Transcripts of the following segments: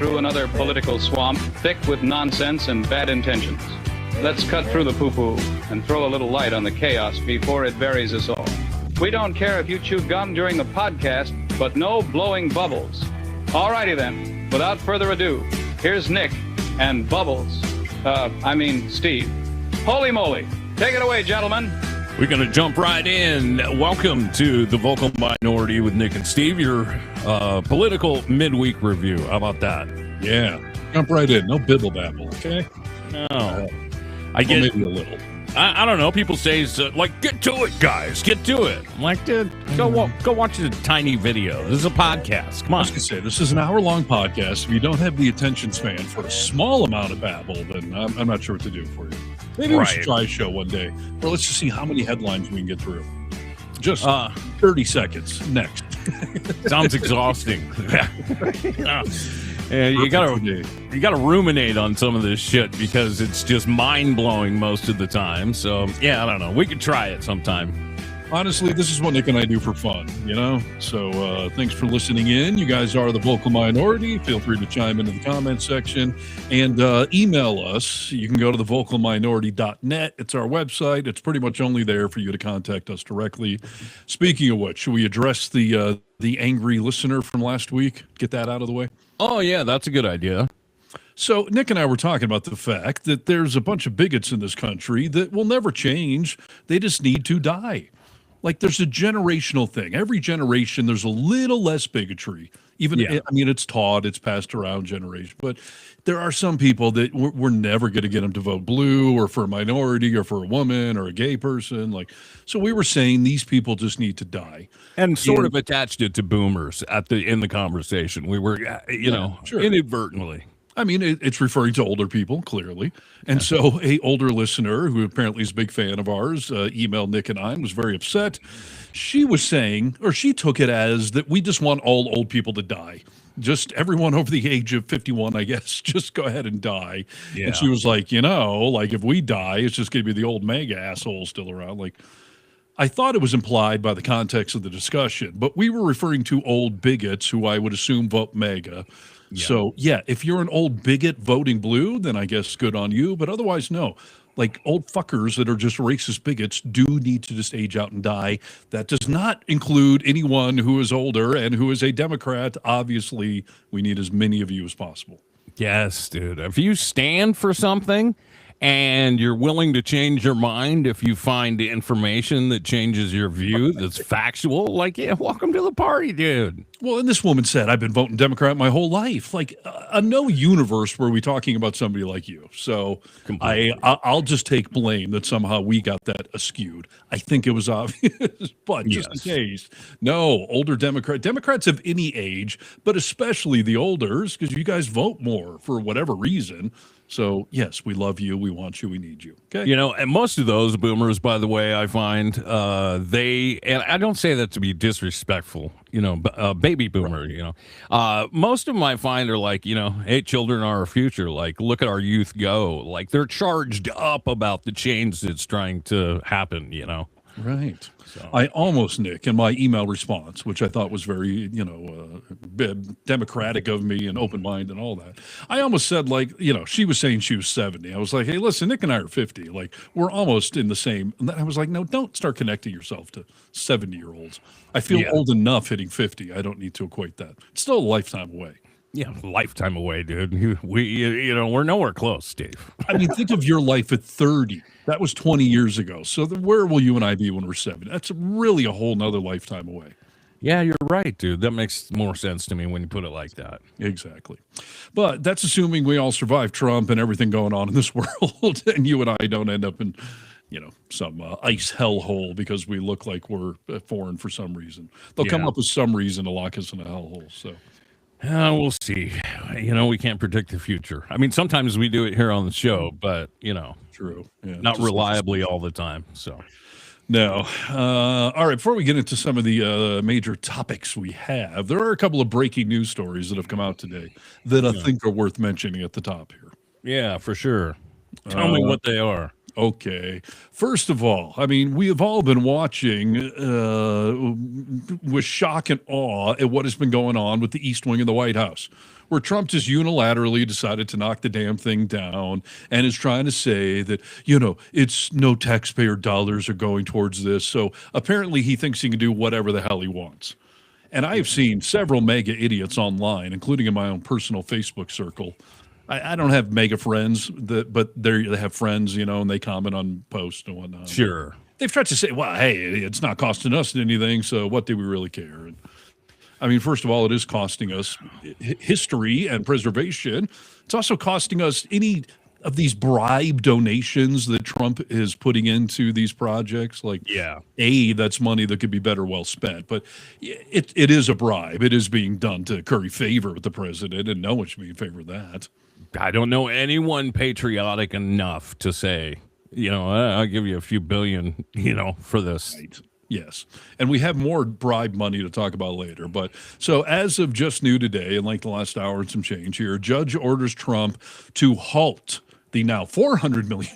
through another political swamp thick with nonsense and bad intentions. Let's cut through the poo-poo and throw a little light on the chaos before it buries us all. We don't care if you chew gum during the podcast, but no blowing bubbles. Alrighty then, without further ado, here's Nick and Bubbles. Steve. Holy moly. Take it away, gentlemen. We're going to jump right in. Welcome to the Vocal Minority with Nick and Steve, your political midweek review. How about that? Yeah, jump right in. No bibble babble, okay? No. I get maybe a little. I don't know. People say, get to it, guys. Get to it. I'm like, dude, go watch the tiny video. This is a podcast. Come on. I was going to say, this is an hour-long podcast. If you don't have the attention span for a small amount of babble, then I'm not sure what to do for you. Maybe we should try a show one day. Or let's just see how many headlines we can get through. Just 30 seconds. Next. Sounds exhausting. Yeah, you gotta ruminate on some of this shit because it's just mind-blowing most of the time. So, yeah, I don't know. We could try it sometime. Honestly, this is what Nick and I do for fun, you know? So thanks for listening in. You guys are the Vocal Minority. Feel free to chime into the comment section and email us. You can go to thevocalminority.net. It's our website. It's pretty much only there for you to contact us directly. Speaking of which, should we address the angry listener from last week? Get that out of the way? Oh, yeah, that's a good idea. So Nick and I were talking about the fact that there's a bunch of bigots in this country that will never change. They just need to die. Like, there's a generational thing. Every generation, there's a little less bigotry. It's taught, it's passed around generation. But there are some people that we're never going to get them to vote blue or for a minority or for a woman or a gay person. So we were saying these people just need to die. And sort of attached it to boomers in the conversation. We were, inadvertently. I mean, it's referring to older people, clearly. And so a older listener who apparently is a big fan of ours emailed Nick and I and was very upset. She was saying, or she took it as that we just want all old people to die. Just everyone over the age of 51, I guess, just go ahead and die. Yeah. And she was like, if we die, it's just going to be the old MAGA asshole still around. I thought it was implied by the context of the discussion, but we were referring to old bigots who I would assume vote MAGA. Yeah. So, if you're an old bigot voting blue, then I guess good on you. But otherwise, no. Old fuckers that are just racist bigots do need to just age out and die. That does not include anyone who is older and who is a Democrat. Obviously, we need as many of you as possible. Yes, dude. If you stand for something and you're willing to change your mind if you find the information that changes your view that's factual, welcome to the party, dude. Well, and this woman said, I've been voting Democrat my whole life. No universe were we talking about somebody like you. So I'll just take blame that somehow we got that askewed. I think it was obvious, but just in case. No, older Democrats of any age, but especially the olders, because you guys vote more for whatever reason. So, yes, we love you. We want you. We need you. Okay. And most of those boomers, by the way, I find and I don't say that to be disrespectful, baby boomer, most of them I find are hey, children are our future. Look at our youth go. They're charged up about the change that's trying to happen, Right. So. I almost, Nick, in my email response, which I thought was very, democratic of me and open-minded and all that, I almost said, she was saying she was 70. I was like, hey, listen, Nick and I are 50. We're almost in the same. And I was like, no, don't start connecting yourself to 70-year-olds. I feel old enough hitting 50. I don't need to equate that. It's still a lifetime away. Yeah, lifetime away, dude. We're nowhere close, Steve. I mean, think of your life at 30. That was 20 years ago. So where will you and I be when we're 70? That's really a whole nother lifetime away. Yeah, you're right, dude. That makes more sense to me when you put it like that. Exactly. But that's assuming we all survive Trump and everything going on in this world, and you and I don't end up in, some ice hellhole because we look like we're foreign for some reason. They'll come up with some reason to lock us in a hellhole, so. We'll see. We can't predict the future. I mean, sometimes we do it here on the show, but, True. Yeah, not reliably all the time. So, no. All right. Before we get into some of the major topics we have, there are a couple of breaking news stories that have come out today that I think are worth mentioning at the top here. Yeah, for sure. Tell me what they are. Okay. First of all, I mean, we have all been watching with shock and awe at what has been going on with the East Wing of the White House, where Trump just unilaterally decided to knock the damn thing down and is trying to say that, it's no taxpayer dollars are going towards this. So apparently he thinks he can do whatever the hell he wants. And I have seen several mega idiots online, including in my own personal Facebook circle. I don't have mega friends, but they have friends, and they comment on posts and whatnot. Sure. They've tried to say, well, hey, it's not costing us anything, so what do we really care? And, I mean, first of all, it is costing us history and preservation. It's also costing us any of these bribe donations that Trump is putting into these projects. Like, that's money that could be better well spent. But it is a bribe. It is being done to curry favor with the president, and no one should be in favor of that. I don't know anyone patriotic enough to say, I'll give you a few billion, for this. Right. Yes. And we have more bribe money to talk about later. But so as of just new today, in like the last hour and some change here, a judge orders Trump to halt the now $400 million,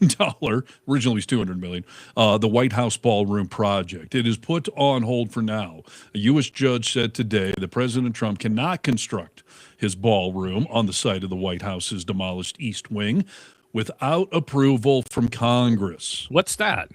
originally it's $200 million, the White House ballroom project. It is put on hold for now. A U.S. judge said today that President Trump cannot construct his ballroom on the site of the White House's demolished East Wing without approval from Congress. What's that?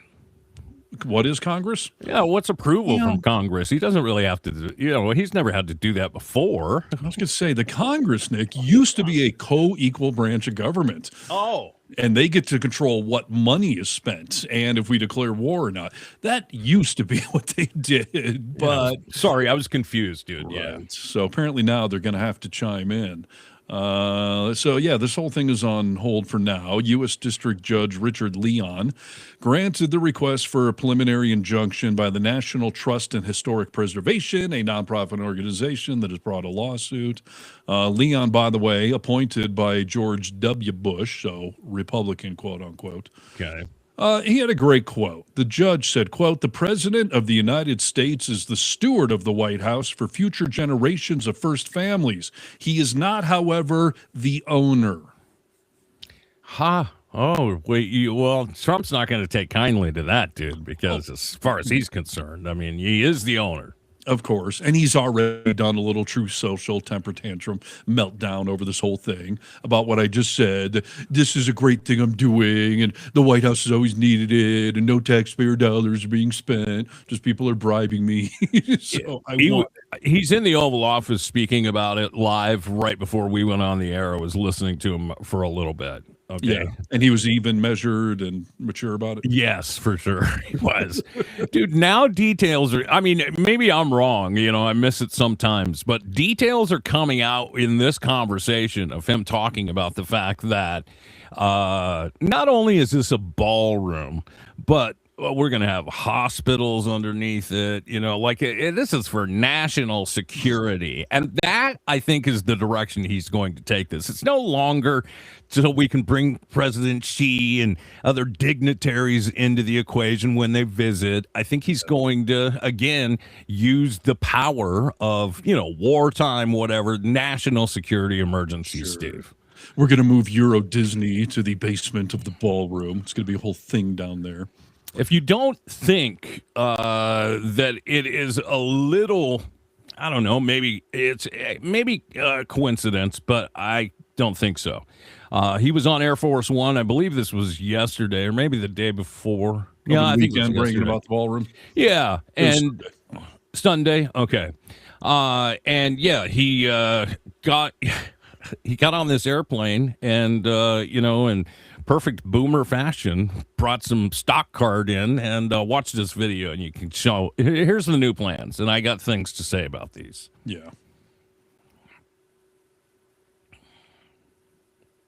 What is Congress? Yeah, what's approval from Congress? He doesn't really have to, he's never had to do that before. I was going to say, the Congress, Nick, used to be a co-equal branch of government. Oh. And they get to control what money is spent and if we declare war or not. That used to be what they did. But sorry, I was confused, dude. Right. Yeah. So apparently now they're going to have to chime in. This whole thing is on hold for now. U.S. District Judge Richard Leon granted the request for a preliminary injunction by the National Trust and Historic Preservation, a nonprofit organization that has brought a lawsuit. Leon, by the way, appointed by George W. Bush, so Republican, quote unquote. Okay. He had a great quote. The judge said, quote, "The President of the United States is the steward of the White House for future generations of first families. He is not, however, the owner." Oh, wait. Well, Trump's not going to take kindly to that, dude, because as far as he's concerned, I mean, he is the owner. Of course. And he's already done a little true social temper tantrum meltdown over this whole thing about what I just said. This is a great thing I'm doing, and the White House has always needed it, and no taxpayer dollars are being spent. Just people are bribing me. He's in the Oval Office speaking about it live right before we went on the air. I was listening to him for a little bit. Okay. Yeah. And he was even measured and mature about it. Yes, for sure. He was. Dude, now details are, I mean, maybe I'm wrong. I miss it sometimes, but details are coming out in this conversation of him talking about the fact that not only is this a ballroom, but we're going to have hospitals underneath it, this is for national security. And that, I think, is the direction he's going to take this. It's no longer so we can bring President Xi and other dignitaries into the equation when they visit. I think he's going to, again, use the power of, wartime, whatever, national security emergency, Steve. We're going to move Euro Disney to the basement of the ballroom. It's going to be a whole thing down there. If you don't think that it is a little, I don't know, maybe it's coincidence, but I don't think so. He was on Air Force One. I believe this was yesterday or maybe the day before. I think it was bragging about the ballroom. Yeah, and Sunday. Okay, and yeah, he got on this airplane and in perfect boomer fashion, brought some stock card in and watch this video, and you can show. Here's the new plans, and I got things to say about these. Yeah.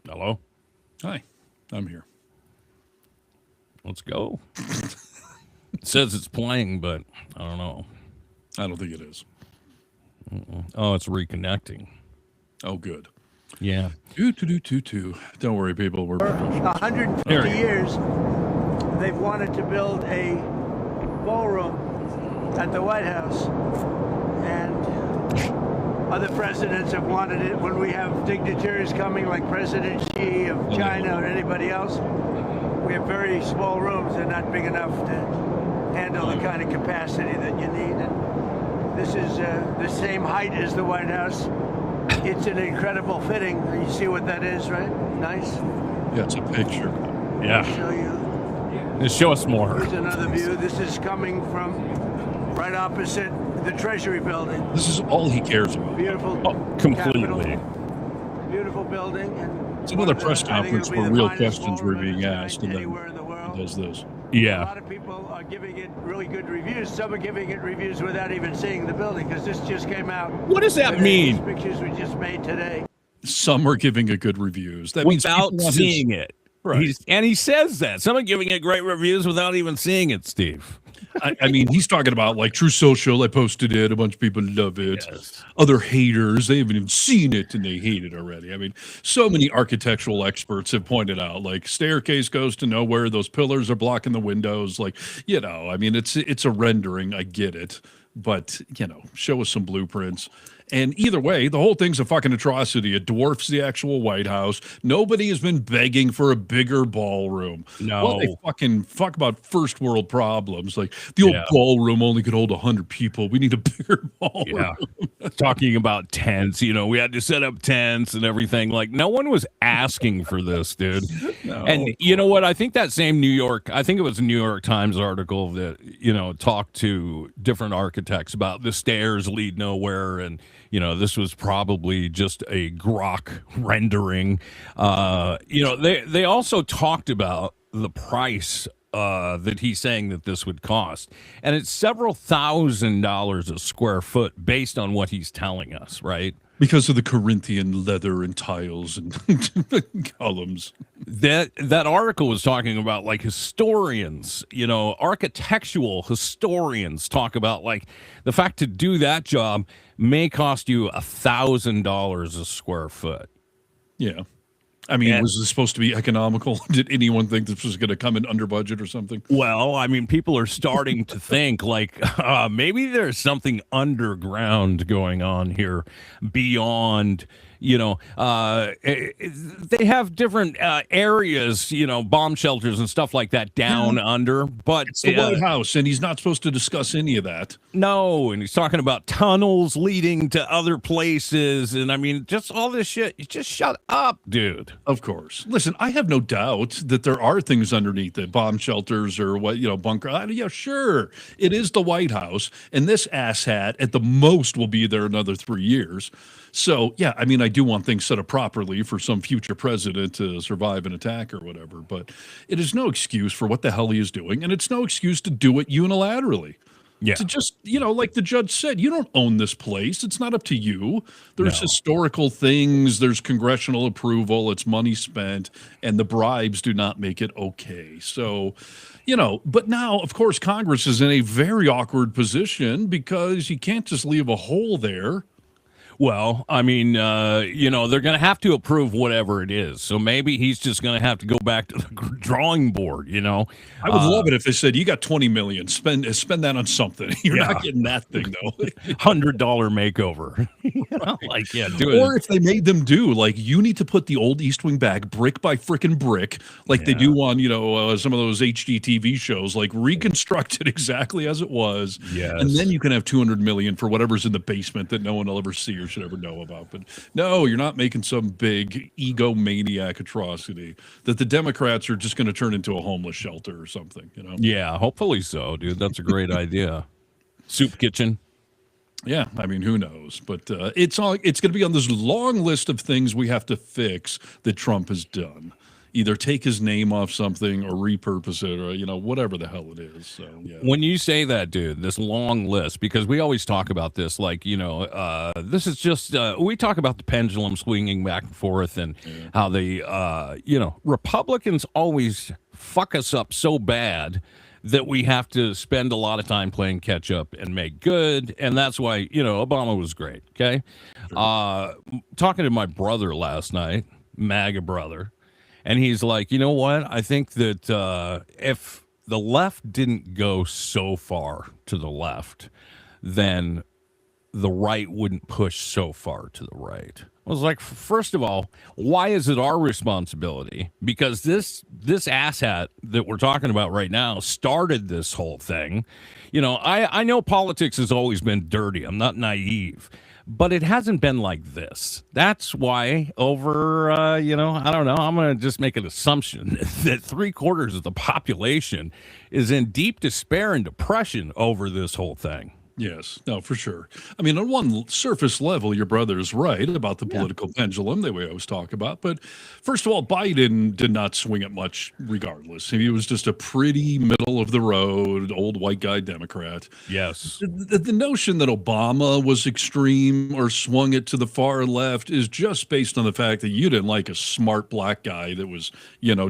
Hello? Hi, I'm here. Let's go. It says it's playing, but I don't know. I don't think it is. Oh, it's reconnecting. Oh, good. Yeah. Don't worry, people. We're 150 years, they've wanted to build a ballroom at the White House, and other presidents have wanted it. When we have dignitaries coming, like President Xi of China or anybody else, We have very small rooms. They're not big enough to handle the kind of capacity that you need. And this is the same height as the White House. It's an incredible fitting. You see what that is, right? Nice. Yeah, it's a picture. Yeah. I'll show you. Just show us more. Here's another view. This is coming from right opposite the Treasury building. This is all he cares about. Beautiful. Completely. Capitol. Beautiful building. And It's another press I think conference it'll be where the real finest questions were ballroom being of its asked, kind and then anywhere in the world. he does this. A Yeah. lot of people are giving it really good reviews. Some are giving it reviews without even seeing the building because this just came out. What does that today. mean? These pictures we just made today. Some are giving it good reviews. That means Without people want seeing it. Right. And he says that. Someone giving it great reviews without even seeing it, Steve. I mean, he's talking about like True Social. I posted it. A bunch of people love it. Yes. Other haters, they haven't even seen it and they hate it already. I mean, so many architectural experts have pointed out like staircase goes to nowhere. Those pillars are blocking the windows. Like, I mean, it's a rendering. I get it. But, show us some blueprints. And either way, the whole thing's a fucking atrocity. It dwarfs the actual White House. Nobody has been begging for a bigger ballroom. No. Well, they fuck about first world problems. Like the old Yeah. ballroom only could hold 100 people. We need a bigger ballroom. Yeah. Talking about tents, we had to set up tents and everything. Like, no one was asking for this, dude. No. And you know what? I think that same I think it was a New York Times article that, talked to different architects about the stairs lead nowhere. And, this was probably just a grok rendering. They also talked about the price that he's saying that this would cost. And it's several $1,000s a square foot based on what he's telling us, right? Because of the Corinthian leather and tiles and columns. That article was talking about like historians, architectural historians talk about like the fact to do that job may cost you $1,000 a square foot. Yeah. I mean, was this supposed to be economical? Did anyone think this was going to come in under budget or something? Well, I mean, people are starting to think like maybe there's something underground going on here beyond, they have different areas, bomb shelters and stuff like that down under. But It's the White House, and he's not supposed to discuss any of that. No, and he's talking about tunnels leading to other places. And I mean, just all this shit. You just shut up, dude. Of course. Listen, I have no doubt that there are things underneath it, bomb shelters or bunker. Yeah, sure. It is the White House, and this asshat at the most will be there another 3 years. So, yeah, I mean, I do want things set up properly for some future president to survive an attack or whatever, but it is no excuse for what the hell he is doing, and it's no excuse to do it unilaterally. Yeah. To just, like the judge said, you don't own this place. It's not up to you. There's historical things, there's congressional approval, it's money spent, and the bribes do not make it okay. So, but now, of course, Congress is in a very awkward position because you can't just leave a hole there. Well, I mean, they're going to have to approve whatever it is. So maybe he's just going to have to go back to the drawing board, I would love it if they said, you got 20 million, spend that on something. You're not getting that thing, though. $100 makeover. Do it. Or if they made them do, like, you need to put the old East Wing back brick by frickin' brick, like they do on, some of those HGTV shows, like reconstruct it exactly as it was. Yes. And then you can have 200 million for whatever's in the basement that no one will ever see or should ever know about. But no, you're not making some big egomaniac atrocity that the Democrats are just going to turn into a homeless shelter or something, Yeah, hopefully so, dude. That's a great idea. Soup kitchen. Yeah, I mean, who knows? But it's going to be on this long list of things we have to fix that Trump has done. Either take his name off something or repurpose it or, whatever the hell it is. So, yeah. When you say that, dude, this long list, because we always talk about this, like, this is just, we talk about the pendulum swinging back and forth and how the, Republicans always fuck us up so bad that we have to spend a lot of time playing catch up and make good. And that's why, Obama was great. Okay. Sure. Talking to my brother last night, MAGA brother, and he's like, you know what? I think that if the left didn't go so far to the left, then the right wouldn't push so far to the right. was like, first of all, why is it our responsibility? Because this asshat that we're talking about right now started this whole thing. You know, I know politics has always been dirty. I'm not naive, but it hasn't been like this. That's why over, I don't know. I'm going to just make an assumption that 3/4 of the population is in deep despair and depression over this whole thing. Yes, no, for sure. I mean, on one surface level, your brother is right about the political pendulum that we always talk about. But first of all, Biden did not swing it much regardless. He was just a pretty middle of the road, old white guy Democrat. Yes. The notion that Obama was extreme or swung it to the far left is just based on the fact that you didn't like a smart black guy that was,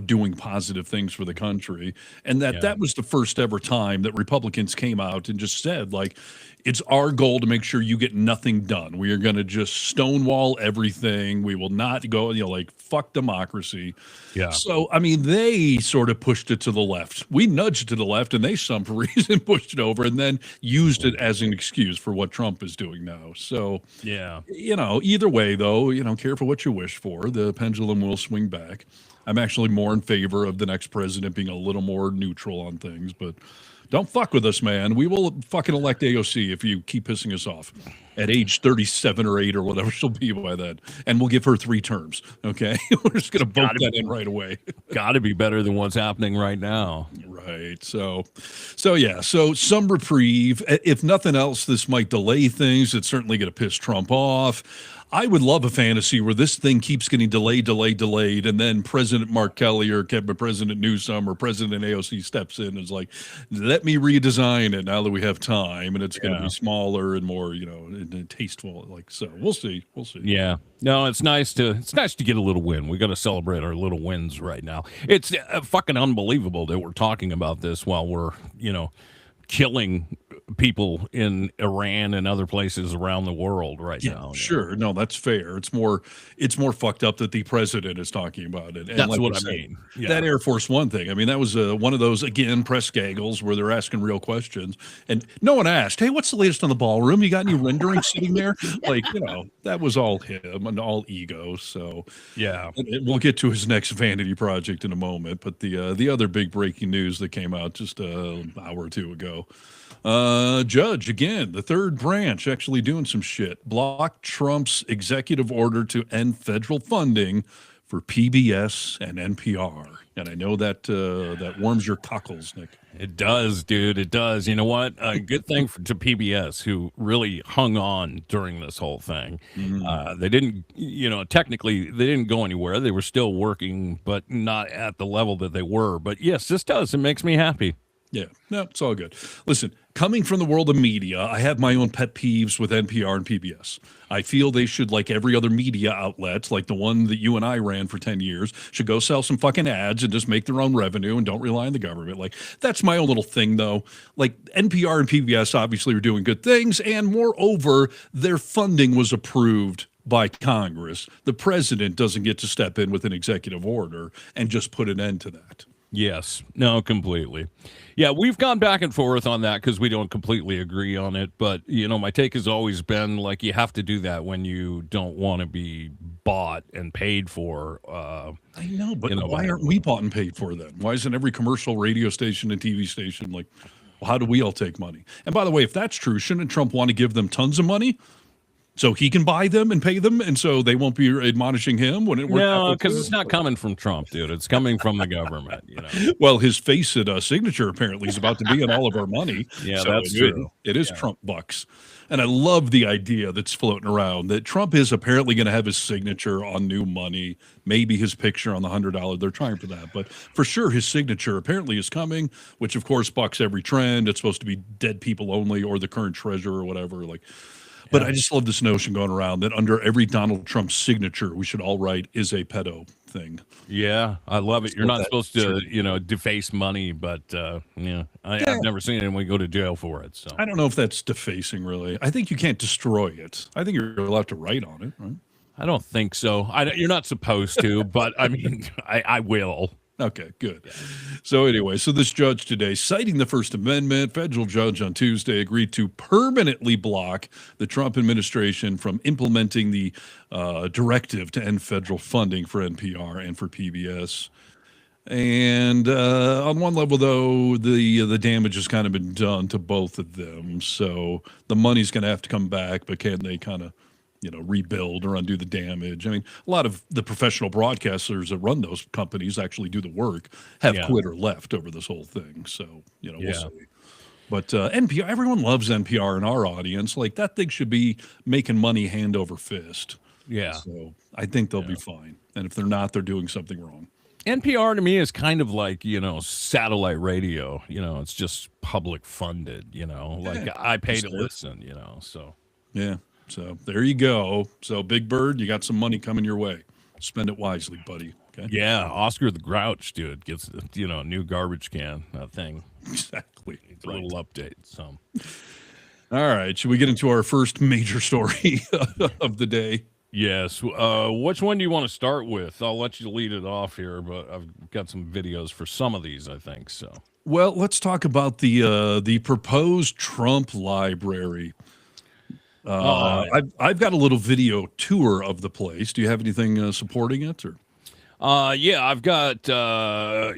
doing positive things for the country. And that was the first ever time that Republicans came out and just said, like, it's our goal to make sure you get nothing done. We are going to just stonewall everything. We will not go, fuck democracy. Yeah. So, I mean, they sort of pushed it to the left. We nudged it to the left, and they, some reason, pushed it over and then used it as an excuse for what Trump is doing now. So, yeah, either way, though, careful what you wish for. The pendulum will swing back. I'm actually more in favor of the next president being a little more neutral on things, but don't fuck with us, man. We will fucking elect AOC if you keep pissing us off at age 37 or 8 or whatever she'll be by then. And we'll give her 3 terms, okay? We're just going to vote that in right away. Got to be better than what's happening right now. Right. So some reprieve. If nothing else, this might delay things. It's certainly going to piss Trump off. I would love a fantasy where this thing keeps getting delayed, and then President Mark Kelly or President Newsom or President AOC steps in and is like, let me redesign it now that we have time, and it's going to be smaller and more, and tasteful. Like, so we'll see. Yeah. No, it's nice to get a little win. We got to celebrate our little wins right now. It's fucking unbelievable that we're talking about this while we're, killing people in Iran and other places around the world right now. Sure. No, that's fair. It's more fucked up that the president is talking about it. And that's what I mean. Yeah. That Air Force One thing. I mean, that was one of those, again, press gaggles where they're asking real questions. And no one asked, hey, what's the latest on the ballroom? You got any rendering sitting there? Like, that was all him and all ego. So, yeah. We'll get to his next vanity project in a moment. But the other big breaking news that came out just an hour or two ago, judge, again, the third branch actually doing some shit, blocked Trump's executive order to end federal funding for PBS and NPR. And I know that that warms your cockles, Nick. It does, dude. It does. You know what? A good thing to PBS, who really hung on during this whole thing. They didn't, technically, they didn't go anywhere. They were still working, but not at the level that they were. But yes, this does. It makes me happy. Yeah, no, it's all good. Listen, coming from the world of media, I have my own pet peeves with NPR and PBS. I feel they should, like every other media outlet, like the one that you and I ran for 10 years, should go sell some fucking ads and just make their own revenue and don't rely on the government. Like, that's my own little thing, though. Like, NPR and PBS obviously are doing good things, and moreover, their funding was approved by Congress. The president doesn't get to step in with an executive order and just put an end to that. Yes. No, completely. Yeah, we've gone back and forth on that because we don't completely agree on it. But, my take has always been, like, you have to do that when you don't want to be bought and paid for. I know, but why aren't we bought and paid for then? Why isn't every commercial radio station and TV station like, well, how do we all take money? And by the way, if that's true, shouldn't Trump want to give them tons of money so he can buy them and pay them, and so they won't be admonishing him when it works? No, because it's not coming from Trump, dude. It's coming from the government. Well, his face at signature apparently is about to be on all of our money. Yeah, so that's true. It is Trump bucks. And I love the idea that's floating around that Trump is apparently going to have his signature on new money, maybe his picture on the $100. They're trying for that. But for sure, his signature apparently is coming, which, of course, bucks every trend. It's supposed to be dead people only or the current treasurer or whatever. But I just love this notion going around that under every Donald Trump signature, we should all write is a pedo thing. Yeah, I love it. You're not supposed to, deface money, but I've never seen anyone go to jail for it. So I don't know if that's defacing, really. I think you can't destroy it. I think you're allowed to write on it, right? I don't think so. You're not supposed to, but I mean, I will. Okay, good. So anyway, so this judge today, citing the First Amendment, federal judge on Tuesday agreed to permanently block the Trump administration from implementing the directive to end federal funding for NPR and for PBS. And on one level, though, the damage has kind of been done to both of them. So the money's going to have to come back, but can they kind of rebuild or undo the damage? I mean, a lot of the professional broadcasters that run those companies actually do the work, have quit or left over this whole thing. So, we'll see. But NPR, everyone loves NPR in our audience. Like, that thing should be making money hand over fist. Yeah. So I think they'll be fine. And if they're not, they're doing something wrong. NPR to me is kind of like, satellite radio. It's just public funded, like I pay to listen, so. Yeah. So there you go. So Big Bird, you got some money coming your way. Spend it wisely, buddy. Okay. Yeah. Oscar the Grouch, dude, gets, new garbage can thing. Exactly. A little update. So. All right. Should we get into our first major story of the day? Yes. Which one do you want to start with? I'll let you lead it off here, but I've got some videos for some of these, I think. So. Well, let's talk about the proposed Trump library. I've got a little video tour of the place. Do you have anything supporting it, or? I've got a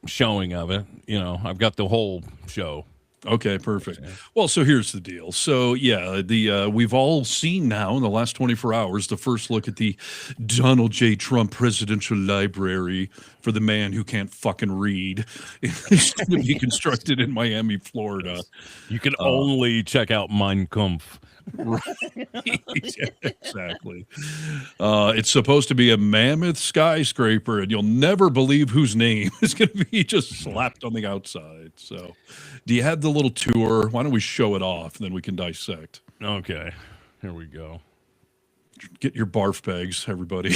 showing of it. I've got the whole show. Okay, perfect. Well, so here's the deal. So we've all seen now in the last 24 hours the first look at the Donald J. Trump Presidential Library for the man who can't fucking read. It's going to be constructed in Miami, Florida. You can only check out Mein Kampf. Right. Yeah, exactly. It's supposed to be a mammoth skyscraper, and you'll never believe whose name is going to be just slapped on the outside. So, do you have the little tour? Why don't we show it off, and then we can dissect? Okay, here we go. Get your barf bags, everybody.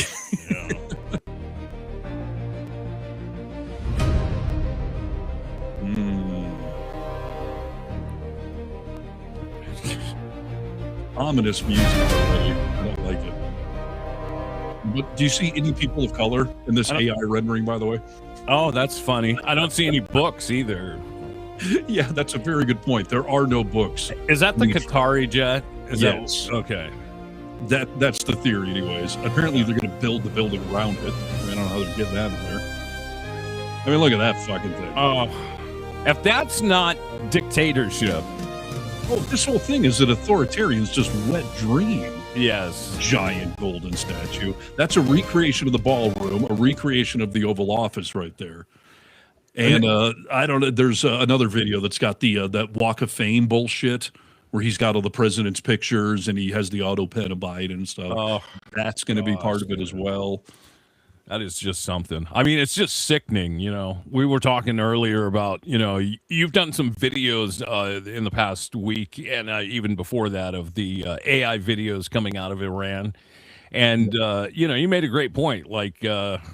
Yeah. Ominous music already. I don't like it. But do you see any people of color in this AI rendering, by the way? Oh, that's funny. I don't see any books either. Yeah, that's a very good point. There are no books. Is that the Qatari jet? Yes. Okay. That's the theory, anyways. Apparently, they're going to build the building around it. I don't know how they're getting that in there. I mean, look at that fucking thing. Oh, if that's not dictatorship. Well, this whole thing is that authoritarian's just wet dream. Yes. Giant golden statue. That's a recreation of the ballroom, a recreation of the Oval Office right there. And I don't know, there's another video that's got the that Walk of Fame bullshit where he's got all the president's pictures and he has the auto pen of Biden and stuff. Oh, that's going to be part of it as well. That is just something. I mean, it's just sickening. We were talking earlier about, you've done some videos in the past week and even before that of the AI videos coming out of Iran. And, you made a great point. Like,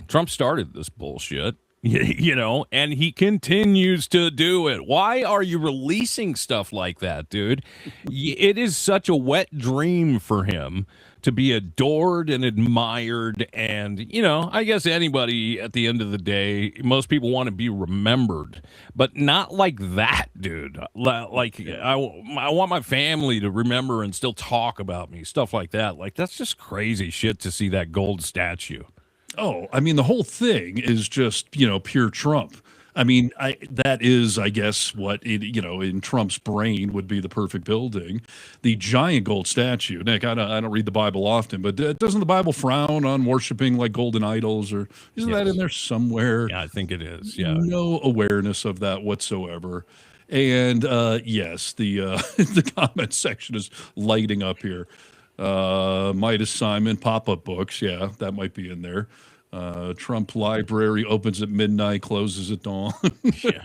Trump started this bullshit, and he continues to do it. Why are you releasing stuff like that, dude? It is such a wet dream for him to be adored and admired. And, I guess anybody at the end of the day, most people want to be remembered, but not like that, dude. Like, I want my family to remember and still talk about me, stuff like that. Like, that's just crazy shit to see that gold statue. Oh, I mean, the whole thing is just, pure Trump. I mean, that is, I guess, what in Trump's brain would be the perfect building. The giant gold statue. Nick, I don't read the Bible often, but doesn't the Bible frown on worshiping like golden idols, or isn't that in there somewhere? Yeah, I think it is. Yeah, no awareness of that whatsoever. And yes, the the comment section is lighting up here. Midas Simon pop-up books, yeah, that might be in there. Trump Library opens at midnight, closes at dawn. Yeah.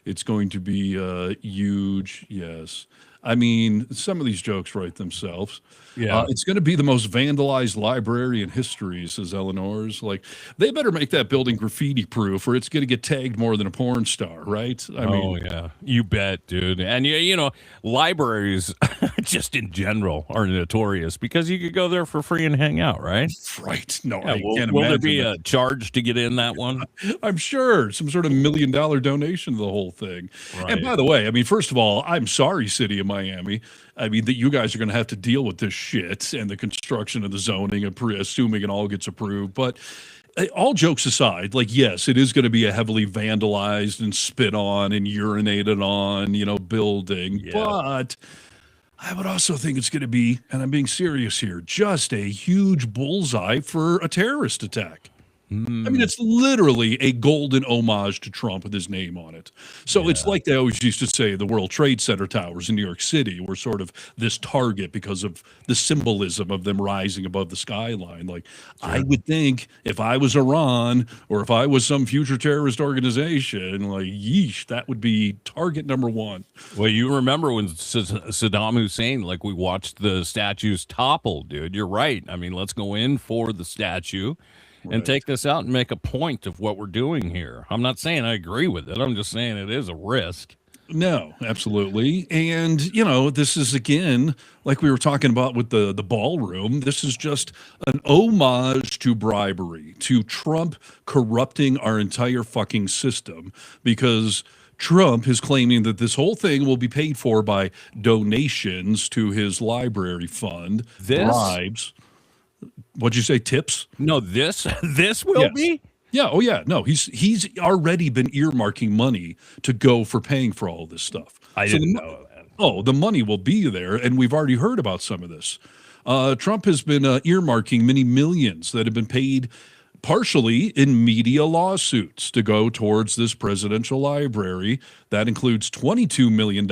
It's going to be huge, yes. I mean, some of these jokes write themselves. Yeah. It's going to be the most vandalized library in history, says Eleanor's. Like, they better make that building graffiti proof, or it's going to get tagged more than a porn star, right? I Oh mean, yeah, you bet, dude. And you know, libraries just in general are notorious because you could go there for free and hang out, right? right? No, Yeah, I can't will there imagine be that. a charge to get in that one? I'm sure some sort of $1 million donation to the whole thing. And Right. by the way, I mean, first of all, I'm sorry, City of Miami. I mean, that you guys are going to have to deal with this shit and the construction of the zoning and assuming it all gets approved. But all jokes aside, like, yes, it is going to be a heavily vandalized and spit on and urinated on, building. Yeah. But I would also think it's going to be, and I'm being serious here, just a huge bullseye for a terrorist attack. I mean, it's literally a golden homage to Trump with his name on it. So it's like they always used to say the World Trade Center towers in New York City were sort of this target because of the symbolism of them rising above the skyline. Like, I would think if I was Iran or if I was some future terrorist organization, like, yeesh, that would be target number one. Well, you remember when Saddam Hussein, like, we watched the statues topple, dude. You're right. I mean, let's go in for the statue and take this out and make a point of what we're doing here. I'm not saying I agree with it. I'm just saying it is a risk. No, absolutely. And, this is, again, like we were talking about with the ballroom, this is just an homage to bribery, to Trump corrupting our entire fucking system, because Trump is claiming that this whole thing will be paid for by donations to his library fund, bribes. What'd you say, tips? No, this will Yes. be? Yeah. Oh, yeah. No, he's already been earmarking money to go for paying for all this stuff. I So didn't the know that. Oh, the money will be there, and we've already heard about some of this. Trump has been earmarking many millions that have been paid partially in media lawsuits to go towards this presidential library. That includes $22 million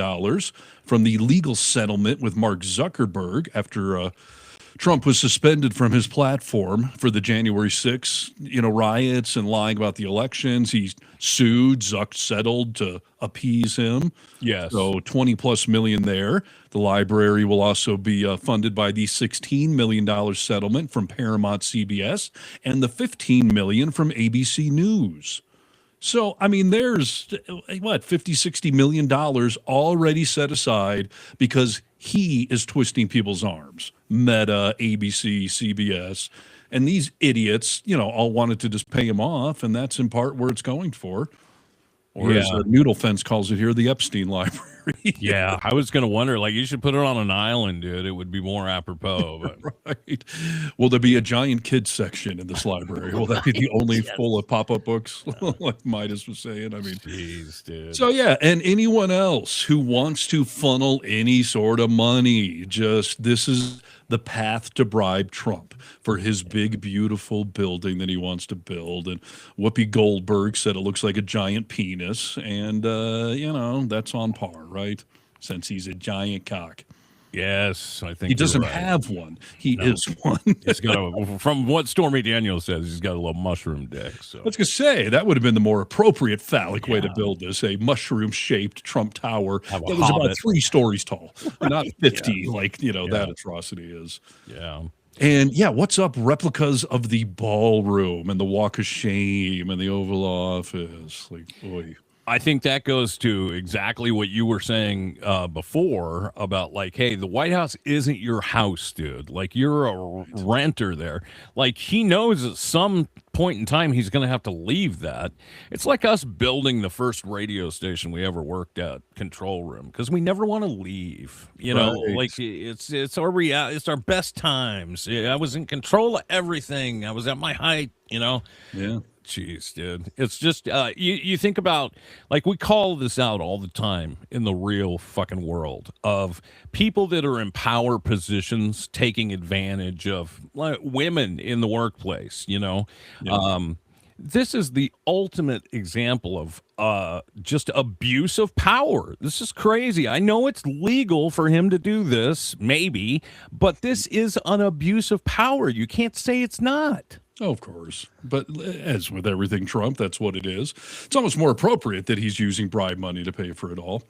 from the legal settlement with Mark Zuckerberg after Trump was suspended from his platform for the January 6th, riots and lying about the elections. He sued, Zuck settled to appease him. Yes. So 20 plus million there. The library will also be funded by the $16 million settlement from Paramount CBS and the $15 million from ABC News. So, I mean, there's $50, $60 million already set aside because he is twisting people's arms. Meta, ABC, CBS, and these idiots, all wanted to just pay him off, and that's in part where it's going for. Or as Noodle Fence calls it here, the Epstein Library. Yeah, I was going to wonder, like, you should put it on an island, dude. It would be more apropos. But Right. Will there be a giant kids section in this library? Will that be the only full of pop-up books, like Midas was saying? I mean, jeez, dude. so yeah, and anyone else who wants to funnel any sort of money, this is the path to bribe Trump for his big, beautiful building that he wants to build. And Whoopi Goldberg said it looks like a giant penis, and that's on par, right? Since he's a giant cock. Yes, I think He doesn't you're right. have one. He is one. He's got from what Stormy Daniels says, he's got a little mushroom dick. So I was going to say, that would have been the more appropriate phallic way to build this, a mushroom-shaped Trump tower Have a that was about hobbit. 3 stories tall, not 50 like, that atrocity is. yeah. And what's up? Replicas of the ballroom and the Walk of Shame and the Oval Office. Like, boy. I think that goes to exactly what you were saying before about, like, hey, the White House isn't your house, dude. Like, you're a renter there. Like, he knows at some point in time he's going to have to leave that. It's like us building the first radio station we ever worked at, Control Room, because we never want to leave. Right. Like, it's our best times. I was in control of everything. I was at my height. Yeah. Jeez, dude. It's just you think about, like, we call this out all the time in the real fucking world of people that are in power positions taking advantage of, like, women in the workplace, this is the ultimate example of just abuse of power. This is crazy. I know it's legal for him to do this, maybe, but this is an abuse of power. You can't say it's not. Oh, of course. But as with everything Trump, that's what it is. It's almost more appropriate that he's using bribe money to pay for it all.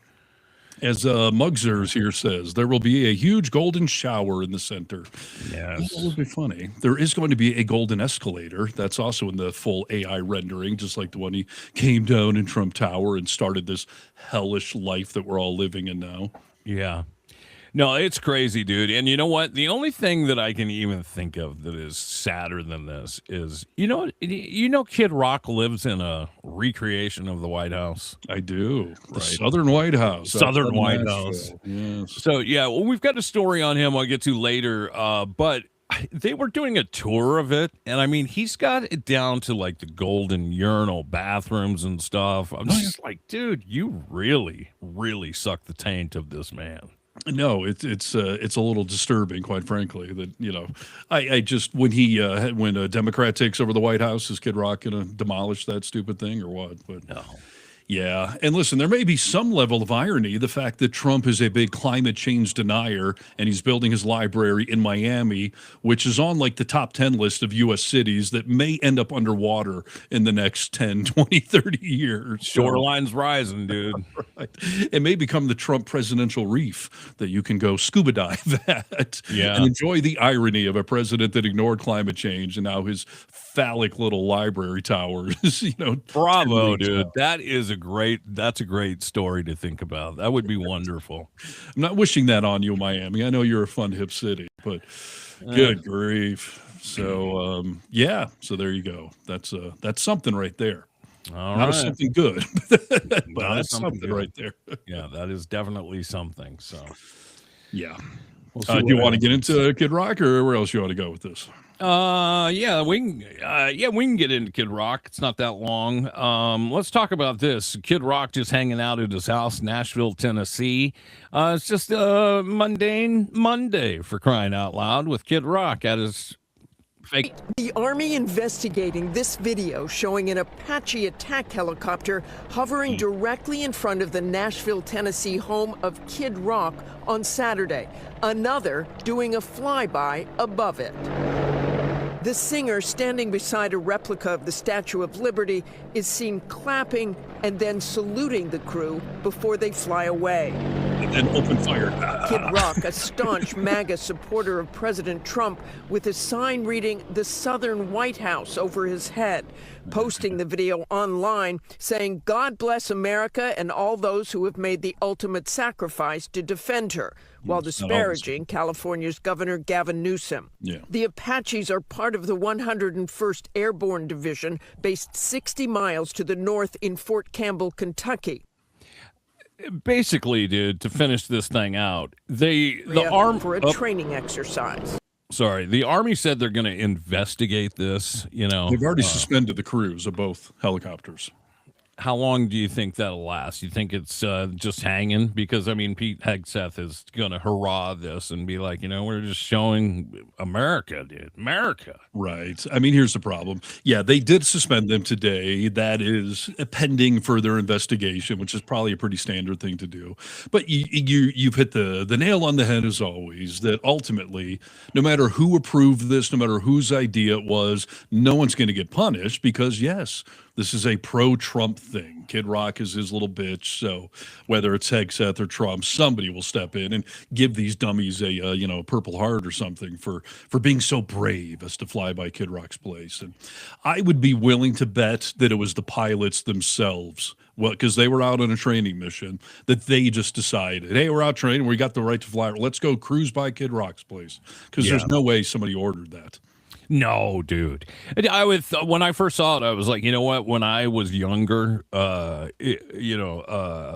As Mugzers here says, there will be a huge golden shower in the center. Yes. That would be funny. There is going to be a golden escalator. That's also in the full AI rendering, just like the one he came down in Trump Tower and started this hellish life that we're all living in now. Yeah. No, it's crazy, dude. And you know what? The only thing that I can even think of that is sadder than this is, Kid Rock lives in a recreation of the White House. I do. The Right. Southern White House. Southern outside White Nashville. House. Yes. So, yeah, well, we've got a story on him I'll get to later. But they were doing a tour of it. And I mean, he's got it down to like the golden urinal bathrooms and stuff. I'm just like, dude, you really, really suck the taint of this man. No, it's a little disturbing, quite frankly. That I just when a Democrat takes over the White House, is Kid Rock gonna demolish that stupid thing or what? But No. yeah, and listen, there may be some level of irony. The fact that Trump is a big climate change denier and he's building his library in Miami, which is on like the top 10 list of U.S. cities that may end up underwater in the next 10, 20, 30 years. So- Shoreline's rising, dude. Right. It may become the Trump presidential reef that you can go scuba dive at Yeah. and enjoy the irony of a president that ignored climate change and now his phallic little library tower is, Bravo, 10 leagues dude. out. That's a great story to think about. That would be wonderful. I'm not wishing that on you, Miami. I know you're a fun, hip city, but good grief. So, so there you go. That's something right there. All Not right. something good, but Not that's something something good. right there. Yeah, that is definitely something. So, Yeah. we'll see Do you what want to get happens. into Kid Rock or where else you want to go with this? We can get into Kid Rock. It's not that long. Let's talk about this. Kid Rock just hanging out at his house, Nashville, Tennessee. It's just a mundane Monday, for crying out loud, with Kid Rock at his fake. The Army investigating this video showing an Apache attack helicopter hovering directly in front of the Nashville, Tennessee home of Kid Rock on Saturday. Another doing a flyby above it. The singer, standing beside a replica of the Statue of Liberty, is seen clapping and then saluting the crew before they fly away. And then open fire. Kid Rock, a staunch MAGA supporter of President Trump, with a sign reading "The Southern White House" over his head, posting the video online saying, "God bless America and all those who have made the ultimate sacrifice to defend her," while disparaging California's Governor Gavin Newsom. Yeah. The Apaches are part of the 101st Airborne Division, based 60 miles to the north in Fort Campbell, Kentucky. Basically, dude, to finish this thing out, the For a training exercise. the Army said they're going to investigate this. They've already suspended the crews of both helicopters. How long do you think that'll last? You think it's just hanging? Because, I mean, Pete Hegseth is going to hurrah this and be like, we're just showing America, dude. America. Right. I mean, here's the problem. Yeah, they did suspend them today. That is pending further investigation, which is probably a pretty standard thing to do. But you've hit the nail on the head as always, that ultimately, no matter who approved this, no matter whose idea it was, no one's going to get punished because, yes, this is a pro-Trump thing. Kid Rock is his little bitch. So whether it's Hegseth or Trump, somebody will step in and give these dummies a Purple Heart or something for being so brave as to fly by Kid Rock's place. And I would be willing to bet that it was the pilots themselves. Well, because they were out on a training mission, that they just decided, hey, we're out training. We got the right to fly. Let's go cruise by Kid Rock's place. Because there's no way somebody ordered that. No, dude. When I first saw it, I was like, you know what? When I was younger,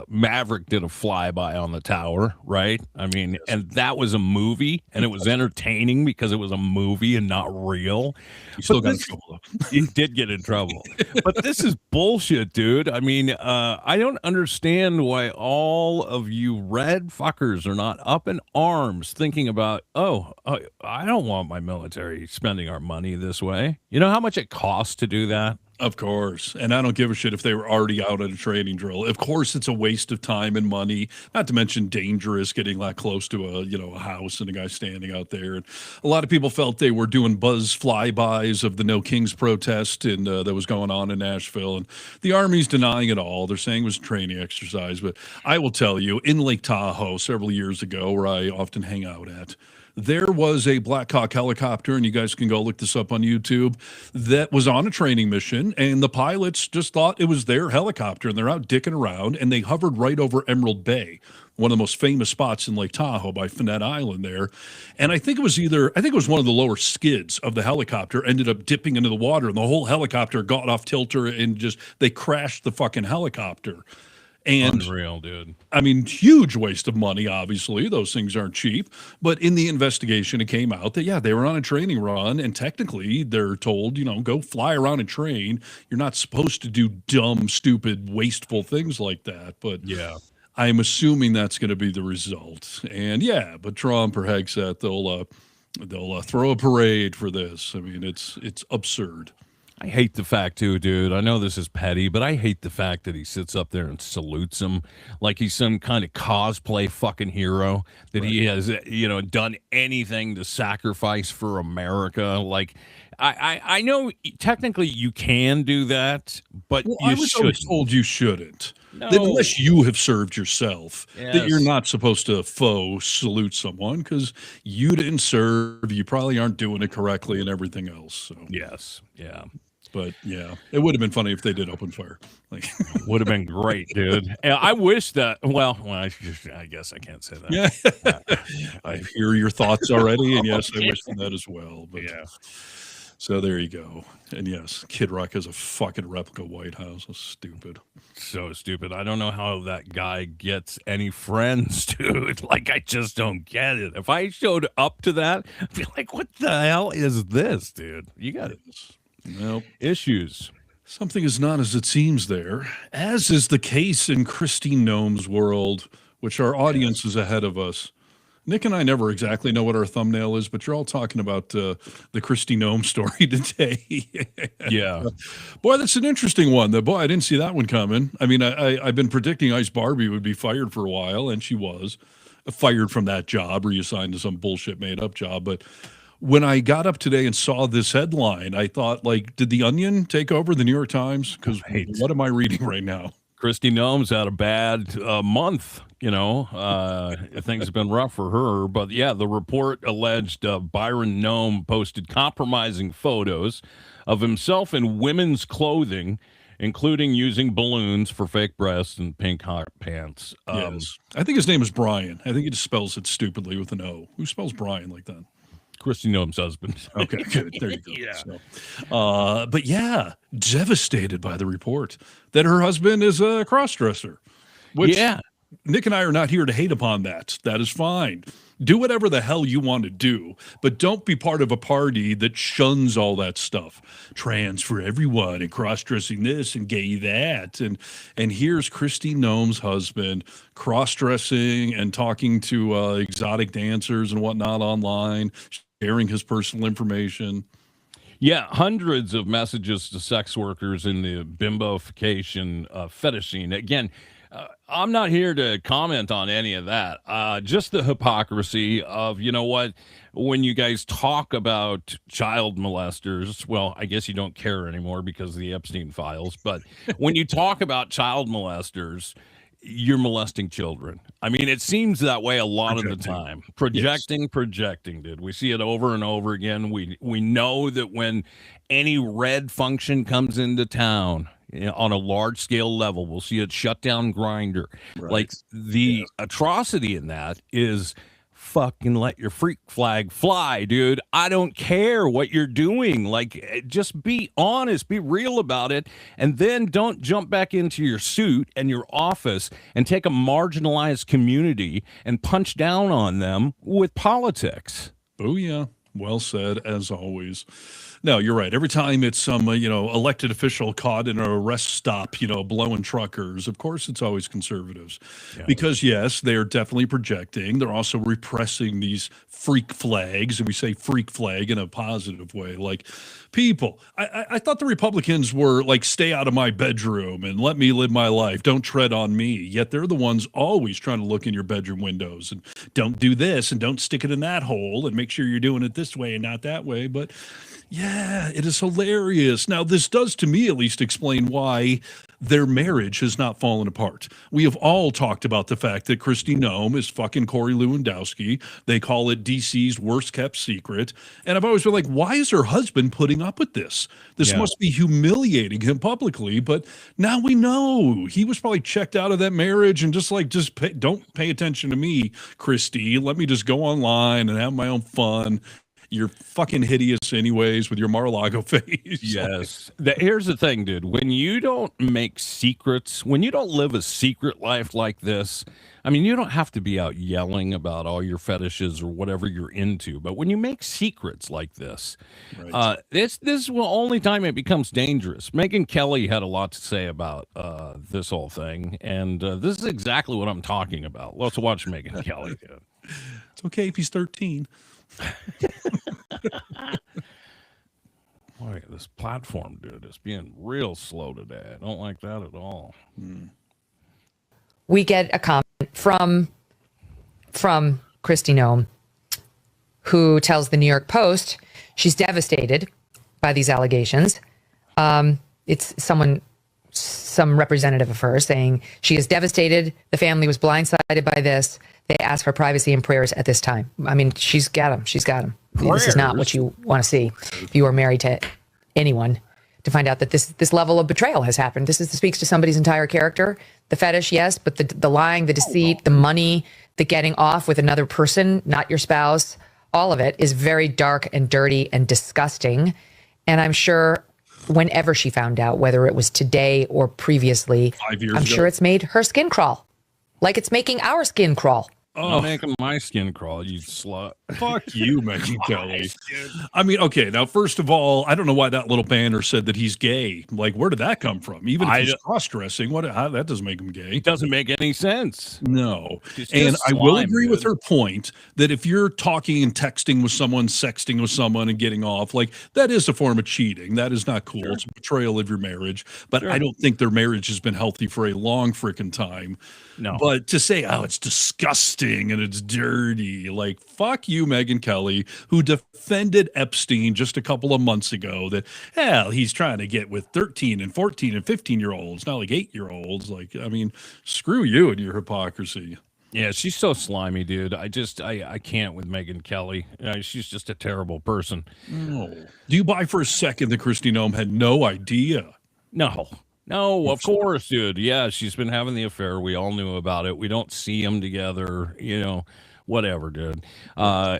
Maverick did a flyby on the tower, right? I mean, and that was a movie, and it was entertaining because it was a movie and not real. You still But got in this- trouble, though. He did get in trouble. But this is bullshit, dude. I mean, I don't understand why all of you red fuckers are not up in arms thinking about, I don't want my military spending our money this way. You know how much it costs to do that? Of course. And I don't give a shit if they were already out at a training drill. Of course, it's a waste of time and money, not to mention dangerous getting that close to a house and a guy standing out there. And a lot of people felt they were doing buzz flybys of the No Kings protest and that was going on in Nashville. And the Army's denying it all. They're saying it was a training exercise. But I will tell you, in Lake Tahoe several years ago, where I often hang out at, there was a Black Hawk helicopter, and you guys can go look this up on YouTube, that was on a training mission, and the pilots just thought it was their helicopter, and they're out dicking around, and they hovered right over Emerald Bay, one of the most famous spots in Lake Tahoe by Finette Island there. And I think it was one of the lower skids of the helicopter ended up dipping into the water, and the whole helicopter got off tilter and they crashed the fucking helicopter. And unreal, dude. I mean, huge waste of money, obviously. Those things aren't cheap. But in the investigation, it came out that, yeah, they were on a training run. And technically, they're told, go fly around and train. You're not supposed to do dumb, stupid, wasteful things like that. But yeah, I'm assuming that's going to be the result. And yeah, but Trump or Hegseth, they'll throw a parade for this. I mean, it's absurd. I hate the fact too, dude. I know this is petty, but I hate the fact that he sits up there and salutes him like he's some kind of cosplay fucking hero, that he has, done anything to sacrifice for America. Like, I know technically you can do that, but you I was always shouldn't. told you shouldn't. No. That unless you have served yourself, that Yes. you're not supposed to faux salute someone because you didn't serve. You probably aren't doing it correctly and everything else. So. Yes, yeah. But yeah, it would have been funny if they did open fire. Like, Would have been great, dude. And I wish that. Well, I guess I can't say that. yeah, I hear your thoughts already, and yes, I wish for that as well. But Yeah. so there you go. And yes, Kid Rock has a fucking replica White House. That's stupid. So stupid. I don't know how that guy gets any friends, dude. Like, I just don't get it. If I showed up to that, I'd be like, what the hell is this, dude? You got Well, issues. something is not as it seems there, as is the case in Christine Gnome's world, which our audience is ahead of us. Nick and I never exactly know what our thumbnail is, but you're all talking about the Christy Gnome story today. Yeah. Boy, that's an interesting one. I didn't see that one coming. I mean, I've been predicting Ice Barbie would be fired for a while, and she was fired from that job, reassigned to some bullshit made-up job. But when I got up today and saw this headline, I thought, like, did The Onion take over the New York Times? Because what am I reading right now? Christy Gnome's had a bad month, things have been rough for her. But yeah, the report alleged Byron Gnome posted compromising photos of himself in women's clothing, including using balloons for fake breasts and pink hot pants. Yes. I think his name is Brian. I think he just spells it stupidly with an O. Who spells Brian like that? Christy Gnome's husband. Okay, good. There you go. Yeah. So, but yeah, devastated by the report that her husband is a crossdresser. Which Yeah. Nick and I are not here to hate upon that. That is fine. Do whatever the hell you want to do, but don't be part of a party that shuns all that stuff. Trans for everyone and cross-dressing this and gay that. And here's Christy Gnome's husband cross-dressing and talking to exotic dancers and whatnot online, sharing his personal information. Yeah, hundreds of messages to sex workers in the bimbofication fetish scene. Again, I'm not here to comment on any of that. Just the hypocrisy of, when you guys talk about child molesters, well, I guess you don't care anymore because of the Epstein files, but when you talk about child molesters, you're molesting children. I mean, it seems that way a lot of the time. Projecting, dude. We see it over and over again. We know that when any red function comes into town, on a large scale level, we'll see it shut down Grindr. Right. Like the atrocity in that is fucking let your freak flag fly, dude. I don't care what you're doing. Like, just be honest, be real about it, and then don't jump back into your suit and your office and take a marginalized community and punch down on them with politics. Oh, yeah. Well said, as always. No, you're right. Every time it's some, elected official caught in an arrest stop, blowing truckers, of course, it's always conservatives. Because, yes, they are definitely projecting. They're also repressing these freak flags. And we say freak flag in a positive way. Like, people, I thought the Republicans were like, stay out of my bedroom and let me live my life. Don't tread on me. Yet they're the ones always trying to look in your bedroom windows and don't do this and don't stick it in that hole and make sure you're doing it this way and not that way. But yeah, it is hilarious. Now, this does, to me at least, explain why their marriage has not fallen apart. We have all talked about the fact that Kristi Noem is fucking Corey Lewandowski. They call it DC's worst kept secret. And I've always been like, why is her husband putting up with this? This must be humiliating him publicly. But now we know he was probably checked out of that marriage and don't pay attention to me, Kristi. Let me just go online and have my own fun. You're fucking hideous anyways with your Mar-a-Lago face. Yes. Here's the thing, dude. When you don't make secrets, when you don't live a secret life like this, I mean, you don't have to be out yelling about all your fetishes or whatever you're into. But when you make secrets like this, this is the only time it becomes dangerous. Megyn Kelly had a lot to say about this whole thing. And this is exactly what I'm talking about. Let's watch Megyn Kelly. Dude. It's okay if he's 13. Boy, this platform, dude, is being real slow today. I don't like that at all. We get a comment from Kristi Noem, who tells the New York Post she's devastated by these allegations. It's some representative of hers saying she is devastated. The family was blindsided by this. They ask for privacy and prayers at this time. I mean, she's got them. She's got them. This is not what you want to see if you are married to anyone, to find out that this level of betrayal has happened. This speaks to somebody's entire character. The fetish, yes, but the lying, the deceit, the money, the getting off with another person, not your spouse, all of it is very dark and dirty and disgusting. And I'm sure whenever she found out, whether it was today or previously, 5 years I'm ago. sure it's made her skin crawl. Like it's making our skin crawl. Oh, making my skin crawl, you slut. Fuck you, Megyn Kelly. I mean, okay, now, first of all, I don't know why that little banner said that he's gay. Like, where did that come from? Even if he's cross-dressing, that doesn't make him gay. It doesn't make any sense. No. It's And just I will slime, agree with dude. her point that if you're talking and texting with someone, sexting with someone and getting off, like, that is a form of cheating. That is not cool. Sure. It's a betrayal of your marriage. But Sure. I don't think their marriage has been healthy for a long freaking time. No. But to say, oh, it's disgusting and it's dirty, like, fuck you, Megyn Kelly, who defended Epstein just a couple of months ago that, hell, he's trying to get with 13 and 14 and 15-year-olds, not like 8-year-olds. Like, I mean, screw you and your hypocrisy. Yeah, she's so slimy, dude. I can't with Megyn Kelly. She's just a terrible person. No. Do you buy for a second that Kristi Noem had no idea? No, of course, dude. Yeah, she's been having the affair. We all knew about it. We don't see them together, whatever, dude.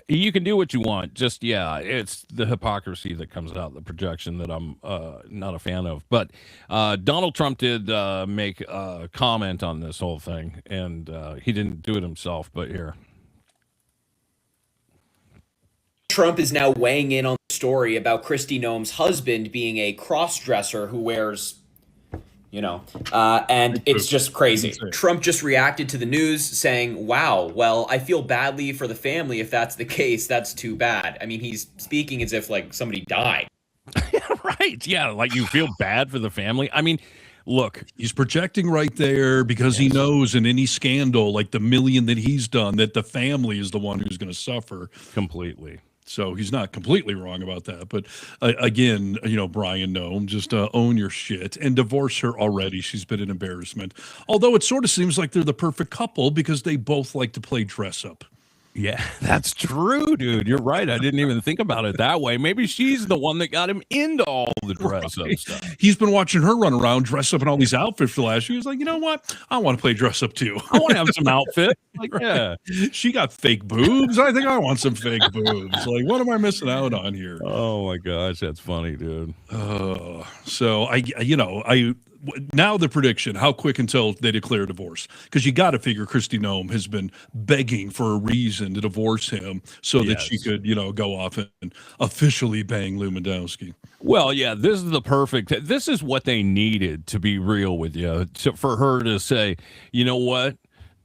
You can do what you want. Just, it's the hypocrisy that comes out, the projection that I'm not a fan of. But Donald Trump did make a comment on this whole thing, and he didn't do it himself, but here. Trump is now weighing in on the story about Kristi Noem's husband being a cross-dresser who wears, and it's just crazy. Trump just reacted to the news saying, wow, well, I feel badly for the family. If that's the case, that's too bad. I mean, he's speaking as if like somebody died. Right. Yeah. Like you feel bad for the family. I mean, look, he's projecting right there because he knows in any scandal, like the million that he's done, that the family is the one who's going to suffer completely. So he's not completely wrong about that. But again, Brian Noem, just own your shit and divorce her already. She's been an embarrassment. Although it sort of seems like they're the perfect couple because they both like to play dress up. Yeah, that's true, dude. You're right. I didn't even think about it that way. Maybe she's the one that got him into all the dress up stuff. He's been watching her run around, dress up in all these outfits for the last year. He's like, you know what? I want to play dress up too. I want to have some outfit. Like, yeah. She got fake boobs. I think I want some fake boobs. Like, what am I missing out on here? Oh my gosh, that's funny, dude. So now the prediction, how quick until they declare divorce? Because you got to figure Kristi Noem has been begging for a reason to divorce him so that she could, go off and officially bang Lewandowski. Well, yeah, this is what they needed, to be real with you, for her to say, you know what,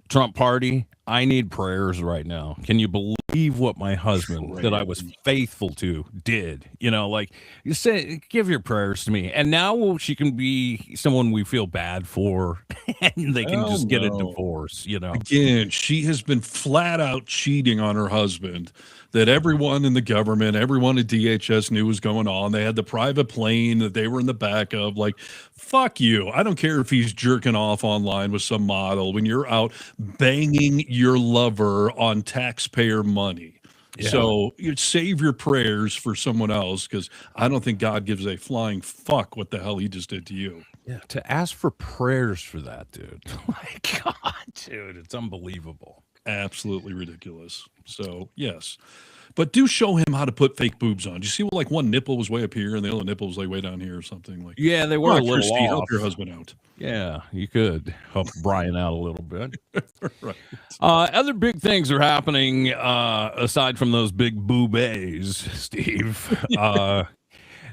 Trump party, I need prayers right now. Can you believe what my husband that I was faithful to did? You say, give your prayers to me. And now she can be someone we feel bad for and they can just get a divorce, Again, she has been flat out cheating on her husband that everyone in the government, everyone at DHS knew was going on. They had the private plane that they were in the back of. Like, fuck you. I don't care if he's jerking off online with some model when you're out banging your lover on taxpayer money. Yeah. So you save your prayers for someone else, because I don't think God gives a flying fuck what the hell he just did to you. Yeah, to ask for prayers for that, dude. My God, dude, it's unbelievable. Absolutely ridiculous. So, yes. But do show him how to put fake boobs on. Do you see what, one nipple was way up here and the other nipple was way down here or something? Yeah, they were a little Kristi, off. Help your husband out. Yeah, you could help Brian out a little bit. Right. Other big things are happening aside from those big boobies, Steve.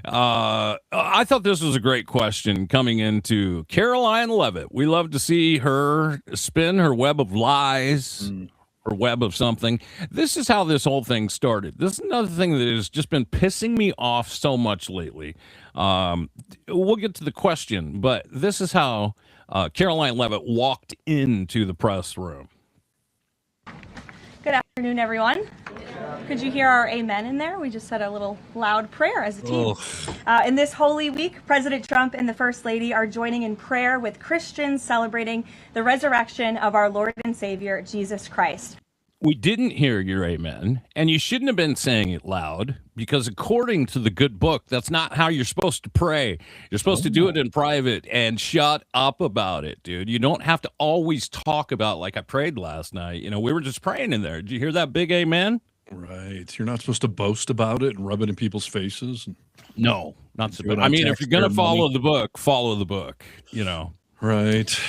I thought this was a great question coming into Karoline Leavitt. We love to see her spin her web of lies or web of something. This is how this whole thing started. This is another thing that has just been pissing me off so much lately. We'll get to the question, but this is how Karoline Leavitt walked into the press room. Good afternoon, everyone. Could you hear our amen in there? We just said a little loud prayer as a team. In this Holy Week, President Trump and the First Lady are joining in prayer with Christians celebrating the resurrection of our Lord and Savior, Jesus Christ. We didn't hear your amen, and you shouldn't have been saying it loud, because according to the good book, that's not how you're supposed to pray. You're supposed to do it in private and shut up about it, dude. You don't have to always talk about, like I prayed last night. We were just praying in there. Did you hear that big amen? Right. You're not supposed to boast about it and rub it in people's faces. No, not so. I mean, if you're going to follow the book, follow the book, Right.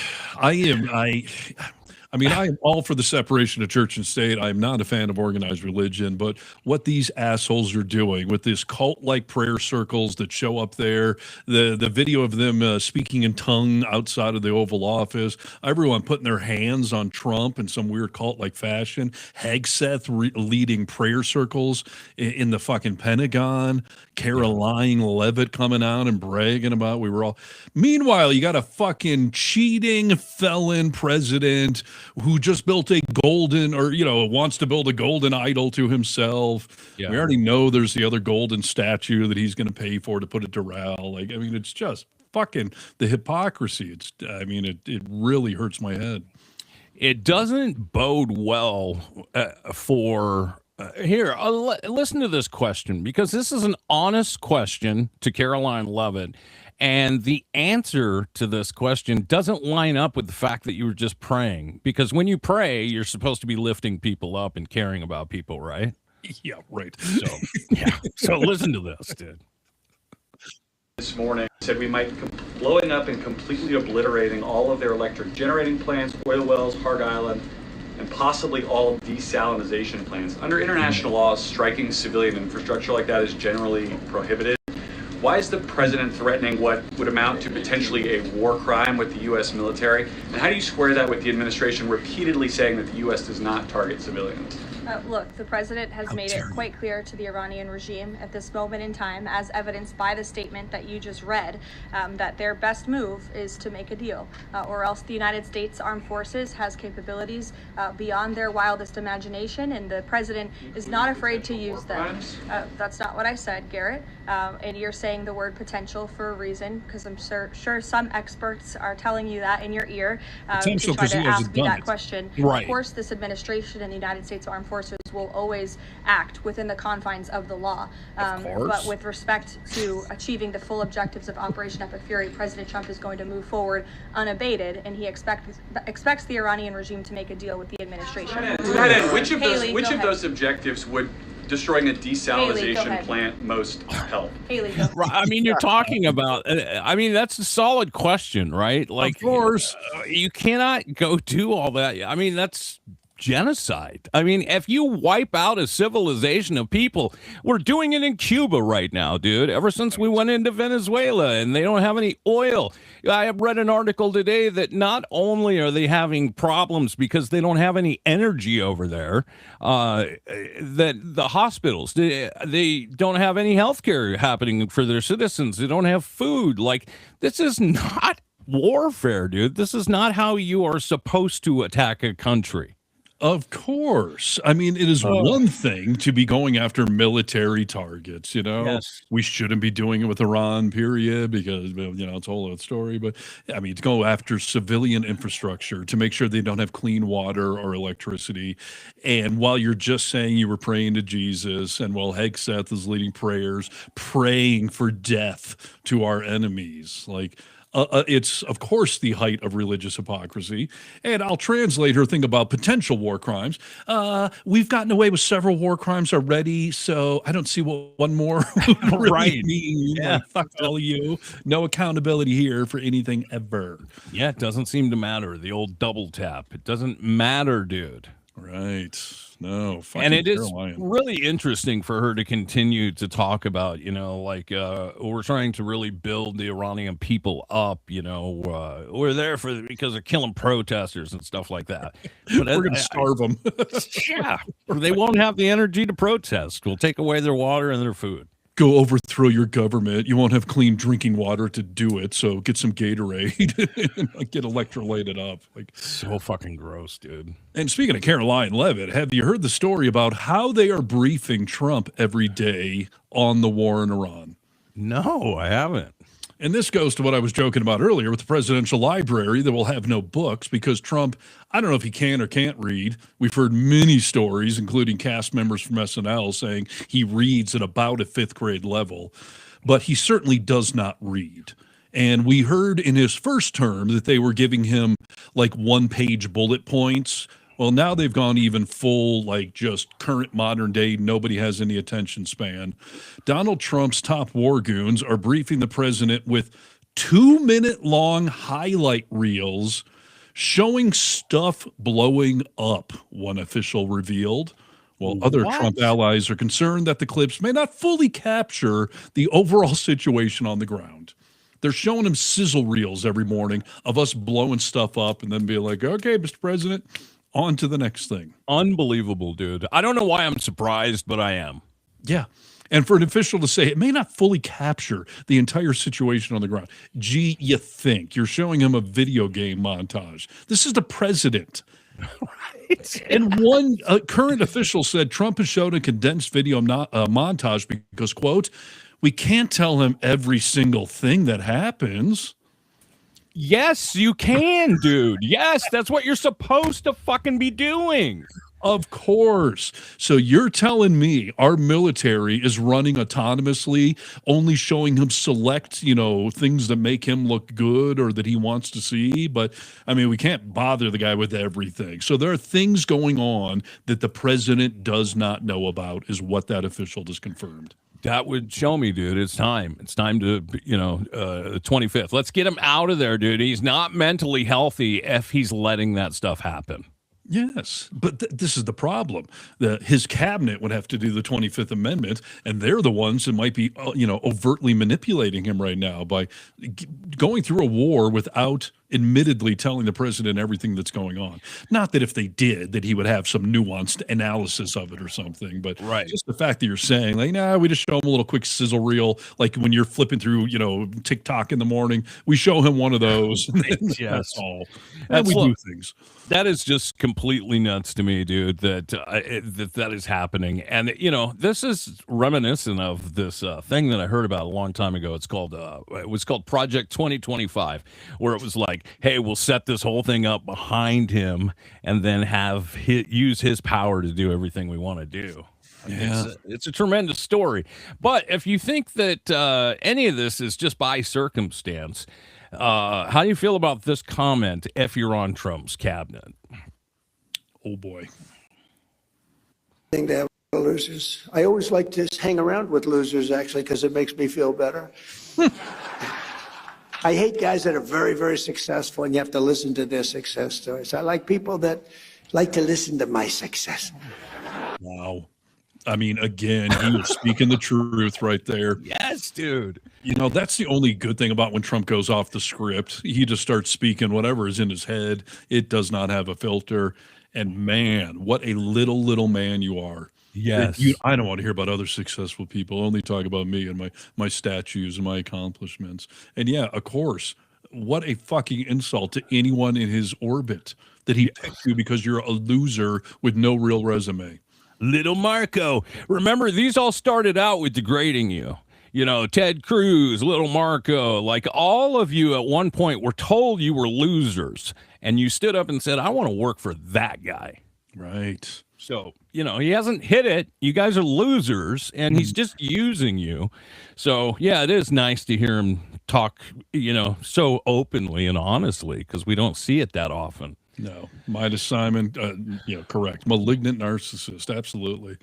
I mean, I am all for the separation of church and state. I'm not a fan of organized religion, but what these assholes are doing with this cult-like prayer circles that show up there, the video of them speaking in tongue outside of the Oval Office, everyone putting their hands on Trump in some weird cult-like fashion, Hegseth leading prayer circles in the fucking Pentagon, Karoline Leavitt coming out and bragging about Meanwhile, you got a fucking cheating felon president who just built a golden, or wants to build a golden idol to himself. Yeah. We already know there's the other golden statue that he's going to pay for to put it to Doral. It's just fucking the hypocrisy. It really hurts my head. It doesn't bode well for. Here, listen to this question, because this is an honest question to Karoline Leavitt. And the answer to this question doesn't line up with the fact that you were just praying. Because when you pray, you're supposed to be lifting people up and caring about people, right? Yeah, right. So listen to this, dude. This morning said we might be blowing up and completely obliterating all of their electric generating plants, oil wells, Hard Island, and possibly all desalinization plants. Under international laws, striking civilian infrastructure like that is generally prohibited. Why is the president threatening what would amount to potentially a war crime with the U.S. military? And how do you square that with the administration repeatedly saying that the U.S. does not target civilians? Look, the president has made it quite clear to the Iranian regime at this moment in time, as evidenced by the statement that you just read, that their best move is to make a deal, or else the United States Armed Forces has capabilities beyond their wildest imagination, and the president is not afraid to use them. That's not what I said, Garrett. And you're saying the word potential for a reason, because I'm sure some experts are telling you that in your ear to try to ask me that question. Right. Of course, this administration and the United States Armed Forces will always act within the confines of the law. But with respect to achieving the full objectives of Operation Epic Fury, President Trump is going to move forward unabated, and he expects the Iranian regime to make a deal with the administration. To that end, which of those objectives would destroying a Haley, go desalinization ahead. plant most help? Haley, go. Right, I mean, you're talking about. I mean, that's a solid question, right? Like, Of course. you cannot go do all that. I mean, that's genocide. I mean, if you wipe out a civilization of people, we're doing it in Cuba right now, dude. Ever since we went into Venezuela and they don't have any oil. I have read an article today that not only are they having problems because they don't have any energy over there, that the hospitals, they don't have any health care happening for their citizens. They don't have food. Like, this is not warfare, dude. This is not how you are supposed to attack a country. Of course. I mean, it is one thing to be going after military targets, you know. Yes. We shouldn't be doing it with Iran, period, because, well, you know, it's a whole other story. But I mean, to go after civilian infrastructure to make sure they don't have clean water or electricity. And while you're just saying you were praying to Jesus, and while Hegseth is leading prayers, praying for death to our enemies, like, it's, of course, the height of religious hypocrisy. And I'll translate her thing about potential war crimes. We've gotten away with several war crimes already, so I don't see what one more would really Right. mean. Yeah. Like, fuck all of you. No accountability here for anything ever. Yeah, it doesn't seem to matter. The old double tap. It doesn't matter, dude. Right. No. And it is Caroline. really interesting for her to continue to talk about, you know, like, we're trying to really build the Iranian people up, you know, we're there because of killing protesters and stuff like that. But We're going to starve them. yeah, they won't have the energy to protest. We'll take away their water and their food. Go overthrow your government. You won't have clean drinking water to do it, so get some Gatorade and get electrolyted up. Like, So fucking gross, dude. and speaking of Caroline Levitt, have you heard the story about how they are briefing Trump every day on the war in Iran? No, I haven't. And this goes to what I was joking about earlier with the presidential library that will have no books because Trump, I don't know if he can or can't read. We've heard many stories, including cast members from SNL, saying he reads at about a fifth grade level, but he certainly does not read. And we heard in his first term that they were giving him like one-page bullet points. Well, now they've gone even full, like just current modern day, nobody has any attention span. Donald Trump's top war goons are briefing the president with 2-minute long highlight reels showing stuff blowing up, one official revealed. While other Trump allies are concerned that the clips may not fully capture the overall situation on the ground. They're showing him sizzle reels every morning of us blowing stuff up and then be like, okay, Mr. President, on to the next thing. Unbelievable, dude. I don't know why I'm surprised, but I am. Yeah. And for an official to say it may not fully capture the entire situation on the ground. Gee, you think. You're showing him a video game montage. This is the president. Right. And one current official said Trump has showed a condensed video montage because, quote, we can't tell him every single thing that happens. Yes, you can, dude. Yes, that's what you're supposed to fucking be doing. Of course. So you're telling me our military is running autonomously, only showing him select, you know, things that make him look good or that he wants to see. But I mean, we can't bother the guy with everything. So there are things going on that the president does not know about, is what that official just confirmed. That would show me, dude. It's time. It's time to, you know, the 25th. Let's get him out of there, dude. He's not mentally healthy if he's letting that stuff happen. Yes, but this is the problem. His cabinet would have to do the 25th Amendment, and they're the ones that might be, you know, overtly manipulating him right now by going through a war without admittedly telling the president everything that's going on. Not that if they did, that he would have some nuanced analysis of it or something, but just the fact that you're saying, like, nah, we just show him a little quick sizzle reel, like when you're flipping through, you know, TikTok in the morning, we show him one of those. That's all. And we do things. That is just completely nuts to me, dude, that that is happening. And, you know, this is reminiscent of this thing that I heard about a long time ago. It's called, it was called Project 2025, where it was like, hey, we'll set this whole thing up behind him and then use his power to do everything we want to do. Yeah. It's a tremendous story. But if you think that any of this is just by circumstance, how do you feel about this comment if you're on Trump's cabinet? Oh, boy. Thing that Losers. I always like to hang around with losers, actually, because it makes me feel better. I hate guys that are very, very successful and you have to listen to their success stories. I like people that like to listen to my success. Wow. I mean, again, he was speaking the truth right there. Yes, dude. You know, that's the only good thing about when Trump goes off the script. He just starts speaking whatever is in his head. It does not have a filter. And man, what a little man you are. Yes. I don't want to hear about other successful people. Only talk about me and my statues and my accomplishments. And yeah, of course, what a fucking insult to anyone in his orbit that he picked you because you're a loser with no real resume. Little Marco. Remember, these all started out with degrading you. You know, Ted Cruz, Little Marco, like all of you at one point were told you were losers. And you stood up and said, I want to work for that guy. Right. So, you know, he hasn't hit it. You guys are losers, and he's just using you. So, yeah, it is nice to hear him talk, you know, so openly and honestly, because we don't see it that often. No, Midas Simon, correct. Malignant narcissist, absolutely.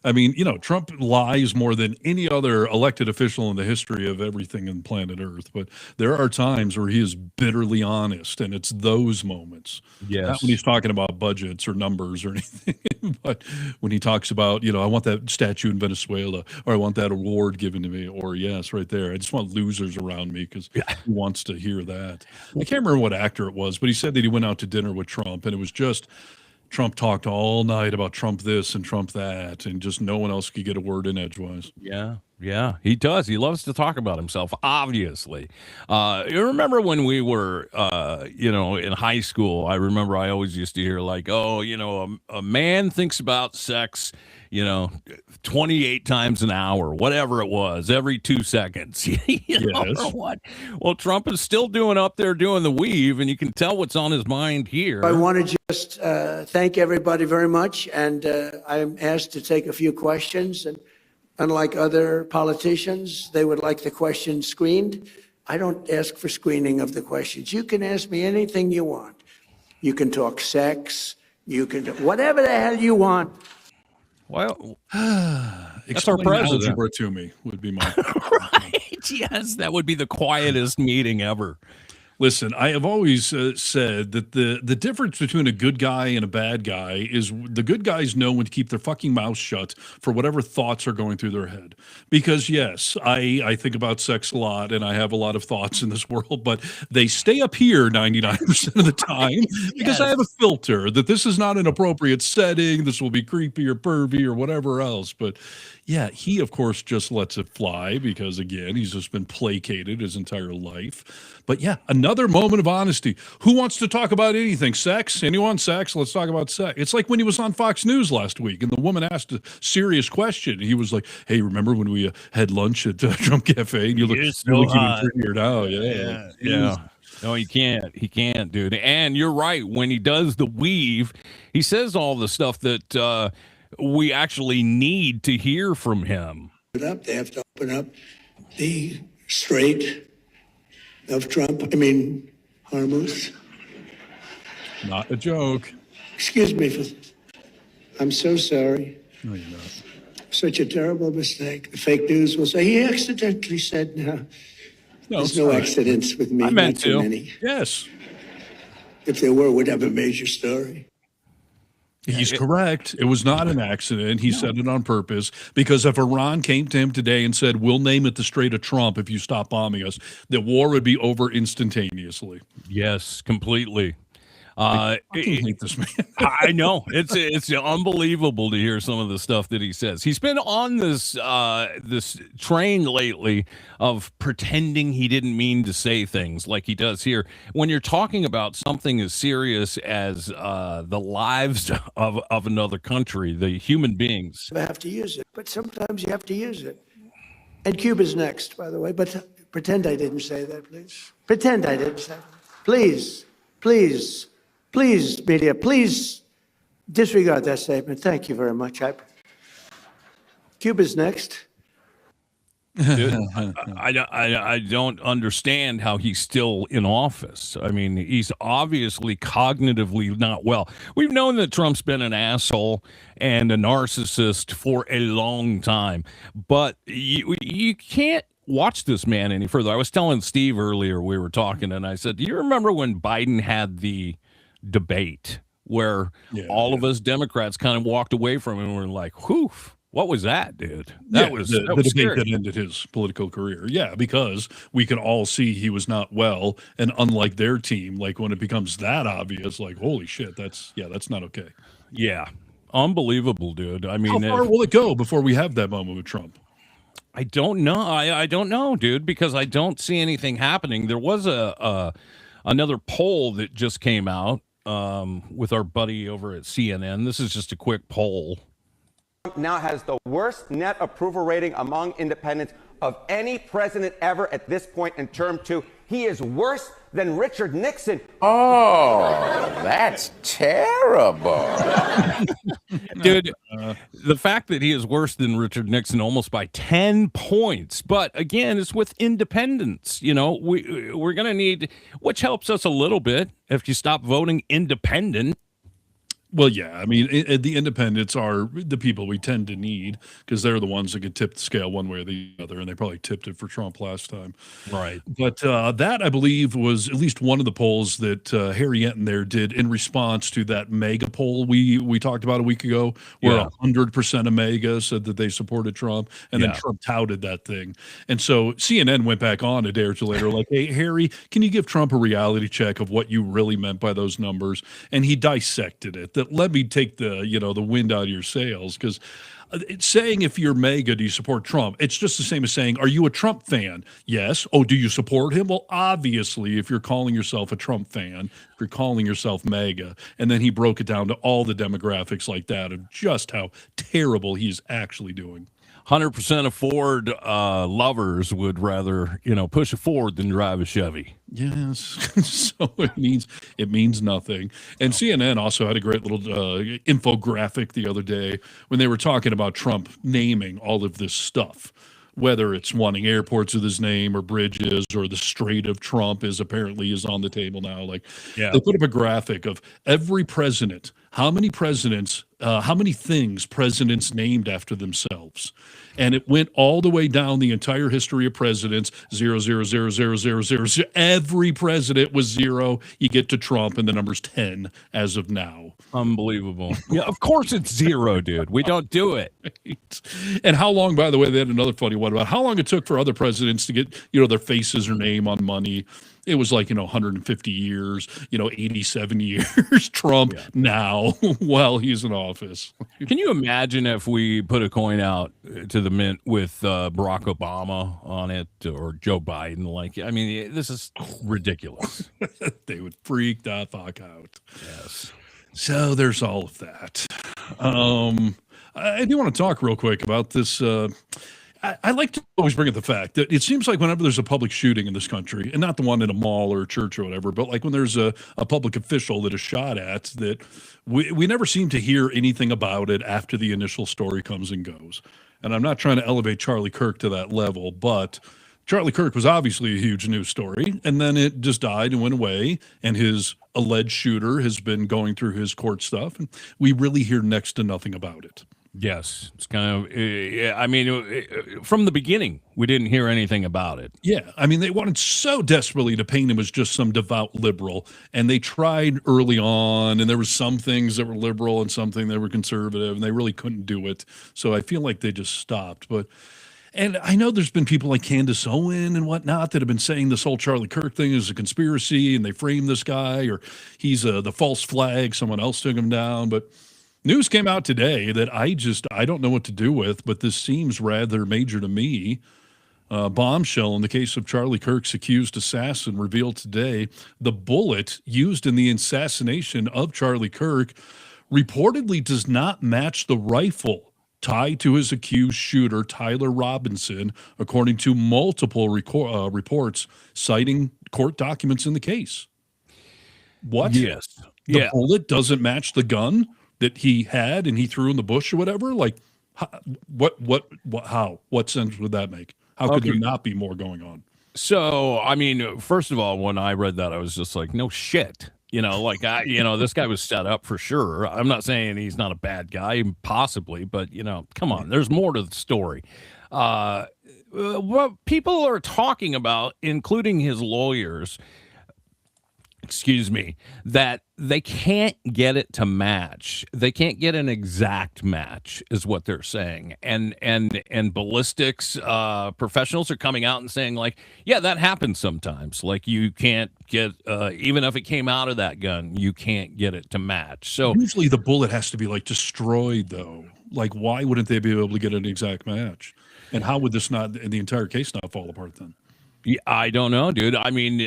I mean, you know, Trump lies more than any other elected official in the history of everything in planet Earth. But there are times where he is bitterly honest, and it's those moments. Yes. Not when he's talking about budgets or numbers or anything, but when he talks about, you know, I want that statue in Venezuela, or I want that award given to me, or yes, right there. I just want losers around me because he wants to hear that. I can't remember what actor it was, but he said that he went out to dinner with Trump, and it was just Trump talked all night about Trump this and Trump that, and just no one else could get a word in edgewise. Yeah, he does. He loves to talk about himself, obviously. You remember when we were, in high school, I remember I always used to hear like, oh, you know, a man thinks about sex, 28 times an hour, whatever it was, every 2 seconds. Yes. Or what? Well, Trump is still doing the weave, and you can tell what's on his mind here. I want to just thank everybody very much, and I'm asked to take a few questions. And unlike other politicians, they would like the questions screened. I don't ask for screening of the questions. You can ask me anything you want. You can talk sex. You can do whatever the hell you want. Well, that's our president. Algebra to me would be my right. Yes, that would be the quietest meeting ever. Listen, I have always said that the difference between a good guy and a bad guy is the good guys know when to keep their fucking mouth shut for whatever thoughts are going through their head. Because, yes, I think about sex a lot and I have a lot of thoughts in this world, but they stay up here 99% of the time because I have a filter that this is not an appropriate setting. This will be creepy or pervy or whatever else. But, yeah, he, of course, just lets it fly because, again, he's just been placated his entire life. But yeah, another moment of honesty. Who wants to talk about anything? Sex? Anyone? Sex? Let's talk about sex. It's like when he was on Fox News last week and the woman asked a serious question. He was like, hey, remember when we had lunch at Trump Cafe? And you look even prettier now. Yeah. No, he can't. He can't, dude. And you're right. When he does the weave, he says all the stuff that we actually need to hear from him. They have to open up the strait of Trump. Hormuz. Not a joke. Excuse me for this. I'm so sorry. No, you're not. Such a terrible mistake. The fake news will say he accidentally said no. There's no accidents with me. I meant not too to. many. Yes. If there were, we'd have a major story. He's correct. It was not an accident. He said it on purpose because if Iran came to him today and said, we'll name it the Strait of Trump if you stop bombing us, the war would be over instantaneously. Yes, completely. I hate this man. I know it's unbelievable to hear some of the stuff that he says. He's been on this train lately of pretending he didn't mean to say things like he does here. When you're talking about something as serious as the lives of another country, the human beings, You have to use it, but sometimes you have to use it. And Cuba's next, by the way. But pretend I didn't say that, please. Pretend I didn't say that. Please, please. Please, media, please disregard that statement. Thank you very much. Cuba's next. Dude, I don't understand how he's still in office. I mean, he's obviously cognitively not well. We've known that Trump's been an asshole and a narcissist for a long time, but you can't watch this man any further. I was telling Steve earlier, we were talking, and I said, do you remember when Biden had the debate where all of us Democrats kind of walked away from him and were like, whew, what was that, dude? That was the debate scary. that ended his political career. Yeah, because we could all see he was not well, and unlike their team, like when it becomes that obvious, like holy shit, that's not okay. Yeah, unbelievable, dude. I mean, how far will it go before we have that moment with Trump? I don't know. I don't know, dude, because I don't see anything happening. There was another poll that just came out with our buddy over at CNN. This is just a quick poll. Now has the worst net approval rating among independents of any president ever at this point in term 2. He is worse than Richard Nixon. Oh, that's terrible. Dude, the fact that he is worse than Richard Nixon almost by 10 points. But again, it's with independents. You know, we're going to need, which helps us a little bit if you stop voting independent. Well, yeah, I mean, the independents are the people we tend to need because they're the ones that could tip the scale one way or the other, and they probably tipped it for Trump last time. Right. But that, I believe, was at least one of the polls that Harry Enton there did in response to that MAGA poll we talked about a week ago, where 100% of MAGA said that they supported Trump, and then Trump touted that thing. And so CNN went back on a day or two later, like, hey, Harry, can you give Trump a reality check of what you really meant by those numbers? And he dissected it. Let me take the wind out of your sails, because it's saying if you're MAGA, do you support Trump? It's just the same as saying, are you a Trump fan? Yes. Oh, do you support him? Well, obviously, if you're calling yourself a Trump fan, if you're calling yourself MAGA, and then he broke it down to all the demographics like that of just how terrible he's actually doing. 100% of Ford lovers would rather, push a Ford than drive a Chevy. Yes. So it means nothing. And CNN also had a great little infographic the other day when they were talking about Trump naming all of this stuff, whether it's wanting airports with his name or bridges, or the Strait of Trump is on the table now. Like, they put up a graphic of every president, how many things presidents named after themselves. And it went all the way down the entire history of presidents, 0, 0, 0, 0, 0, 0, 0. Every president was 0. You get to Trump, and the number's 10 as of now. Unbelievable. Yeah, of course it's 0, dude. We don't do it. Right. And how long, by the way, they had another funny one about how long it took for other presidents to get, their faces or name on money. It was like, 150 years, 87 years. Trump now while he's in office. Can you imagine if we put a coin out to the mint with Barack Obama on it, or Joe Biden? Like, I mean, this is ridiculous. They would freak the fuck out. Yes. So there's all of that. I do want to talk real quick about this. I like to always bring up the fact that it seems like whenever there's a public shooting in this country, and not the one in a mall or a church or whatever, but like when there's a public official that is shot at, that we never seem to hear anything about it after the initial story comes and goes. And I'm not trying to elevate Charlie Kirk to that level, but Charlie Kirk was obviously a huge news story, and then it just died and went away, and his alleged shooter has been going through his court stuff, and we really hear next to nothing about it. Yes, it's kind of, from the beginning, we didn't hear anything about it. Yeah, I mean, they wanted so desperately to paint him as just some devout liberal, and they tried early on, and there were some things that were liberal and something that were conservative, and they really couldn't do it. So I feel like they just stopped. And I know there's been people like Candace Owen and whatnot that have been saying this whole Charlie Kirk thing is a conspiracy, and they framed this guy, or he's the false flag, someone else took him down, but news came out today that I don't know what to do with, but this seems rather major to me. Bombshell in the case of Charlie Kirk's accused assassin revealed today the bullet used in the assassination of Charlie Kirk reportedly does not match the rifle tied to his accused shooter, Tyler Robinson, according to multiple reports citing court documents in the case. What? Yes. The bullet doesn't match the gun that he had and he threw in the bush or whatever? Like, what sense would that make? How could there not be more going on? So, I mean, first of all, when I read that, I was just like, no shit. This guy was set up for sure. I'm not saying he's not a bad guy, possibly, but, come on, there's more to the story. What people are talking about, including his lawyers, that they can't get it to match. They can't get an exact match, is what they're saying. And ballistics professionals are coming out and saying, like, yeah, that happens sometimes. Like, you can't get, even if it came out of that gun, you can't get it to match. So usually the bullet has to be like destroyed, though. Like, why wouldn't they be able to get an exact match? And how would this not, the entire case not fall apart then? Yeah, I don't know, dude. I mean,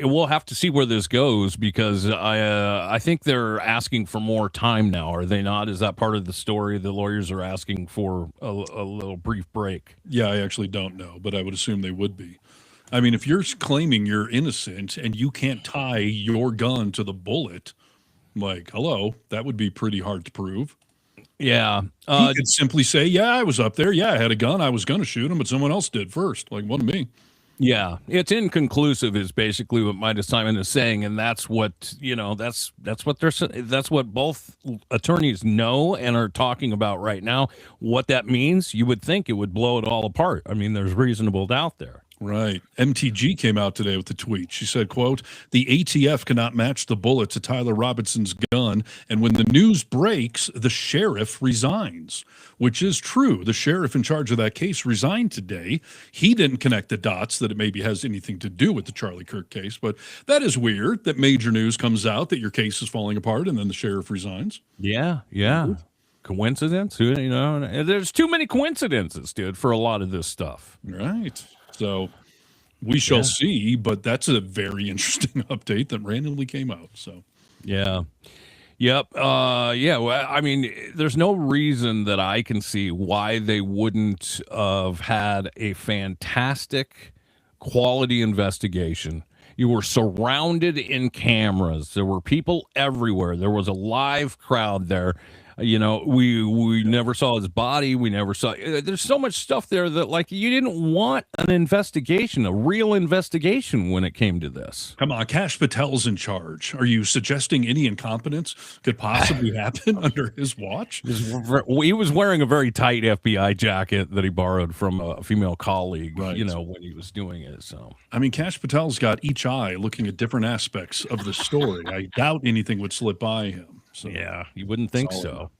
we'll have to see where this goes, because I think they're asking for more time now, are they not? Is that part of the story? The lawyers are asking for a little brief break. Yeah, I actually don't know, but I would assume they would be. I mean, if you're claiming you're innocent and you can't tie your gun to the bullet, like, hello, that would be pretty hard to prove. Yeah. He could simply say, yeah, I was up there. Yeah, I had a gun. I was going to shoot him, but someone else did first. Like, wasn't me. Yeah, it's inconclusive is basically what Midas Simon is saying, and that's what that's what both attorneys know and are talking about right now. What that means, you would think it would blow it all apart. I mean, there's reasonable doubt there. Right. MTG came out today with the tweet. She said, quote, the ATF cannot match the bullet to Tyler Robinson's gun, and when the news breaks, the sheriff resigns, which is true. The sheriff in charge of that case resigned today. He didn't connect the dots that it maybe has anything to do with the Charlie Kirk case, but that is weird that major news comes out that your case is falling apart and then the sheriff resigns. Yeah. Coincidence? There's too many coincidences, dude, for a lot of this stuff. Right. So we shall see, but that's a very interesting update that randomly came out. So, yeah. Yep. Well, I mean, there's no reason that I can see why they wouldn't have had a fantastic quality investigation. You were surrounded in cameras. There were people everywhere. There was a live crowd there. We never saw his body. We never saw. There's so much stuff there that, like, you didn't want an investigation, a real investigation when it came to this. Come on, Kash Patel's in charge. Are you suggesting any incompetence could possibly happen under his watch? He was wearing a very tight FBI jacket that he borrowed from a female colleague, right, when he was doing it. So, I mean, Kash Patel's got each eye looking at different aspects of the story. I doubt anything would slip by him. So, yeah, you wouldn't think so.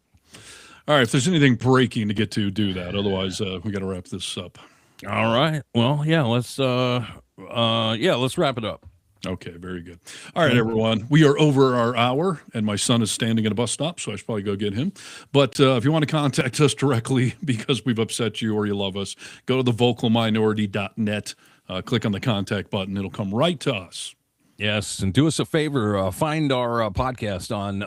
All right, if there's anything breaking to get to, do that. Otherwise, we got to wrap this up. All right. Well, yeah, let's wrap it up. Okay, very good. All right, everyone. We are over our hour, and my son is standing at a bus stop, so I should probably go get him. But if you want to contact us directly because we've upset you or you love us, go to thevocalminority.net, click on the contact button. It'll come right to us. Yes, and do us a favor, find our podcast on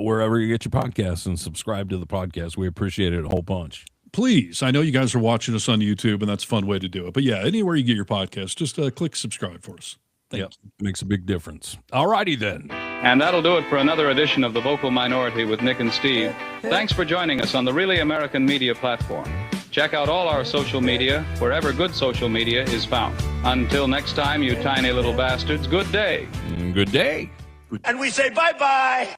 wherever you get your podcasts and subscribe to the podcast. We appreciate it a whole bunch. Please. I know you guys are watching us on YouTube, and that's a fun way to do it. But yeah, anywhere you get your podcast, just click subscribe for us. Yep, makes a big difference. All righty then. And that'll do it for another edition of The Vocal Minority with Nick and Steve. Thanks for joining us on the Really American Media platform. Check out all our social media wherever good social media is found. Until next time, you tiny little bastards, good day. Good day. And we say bye-bye.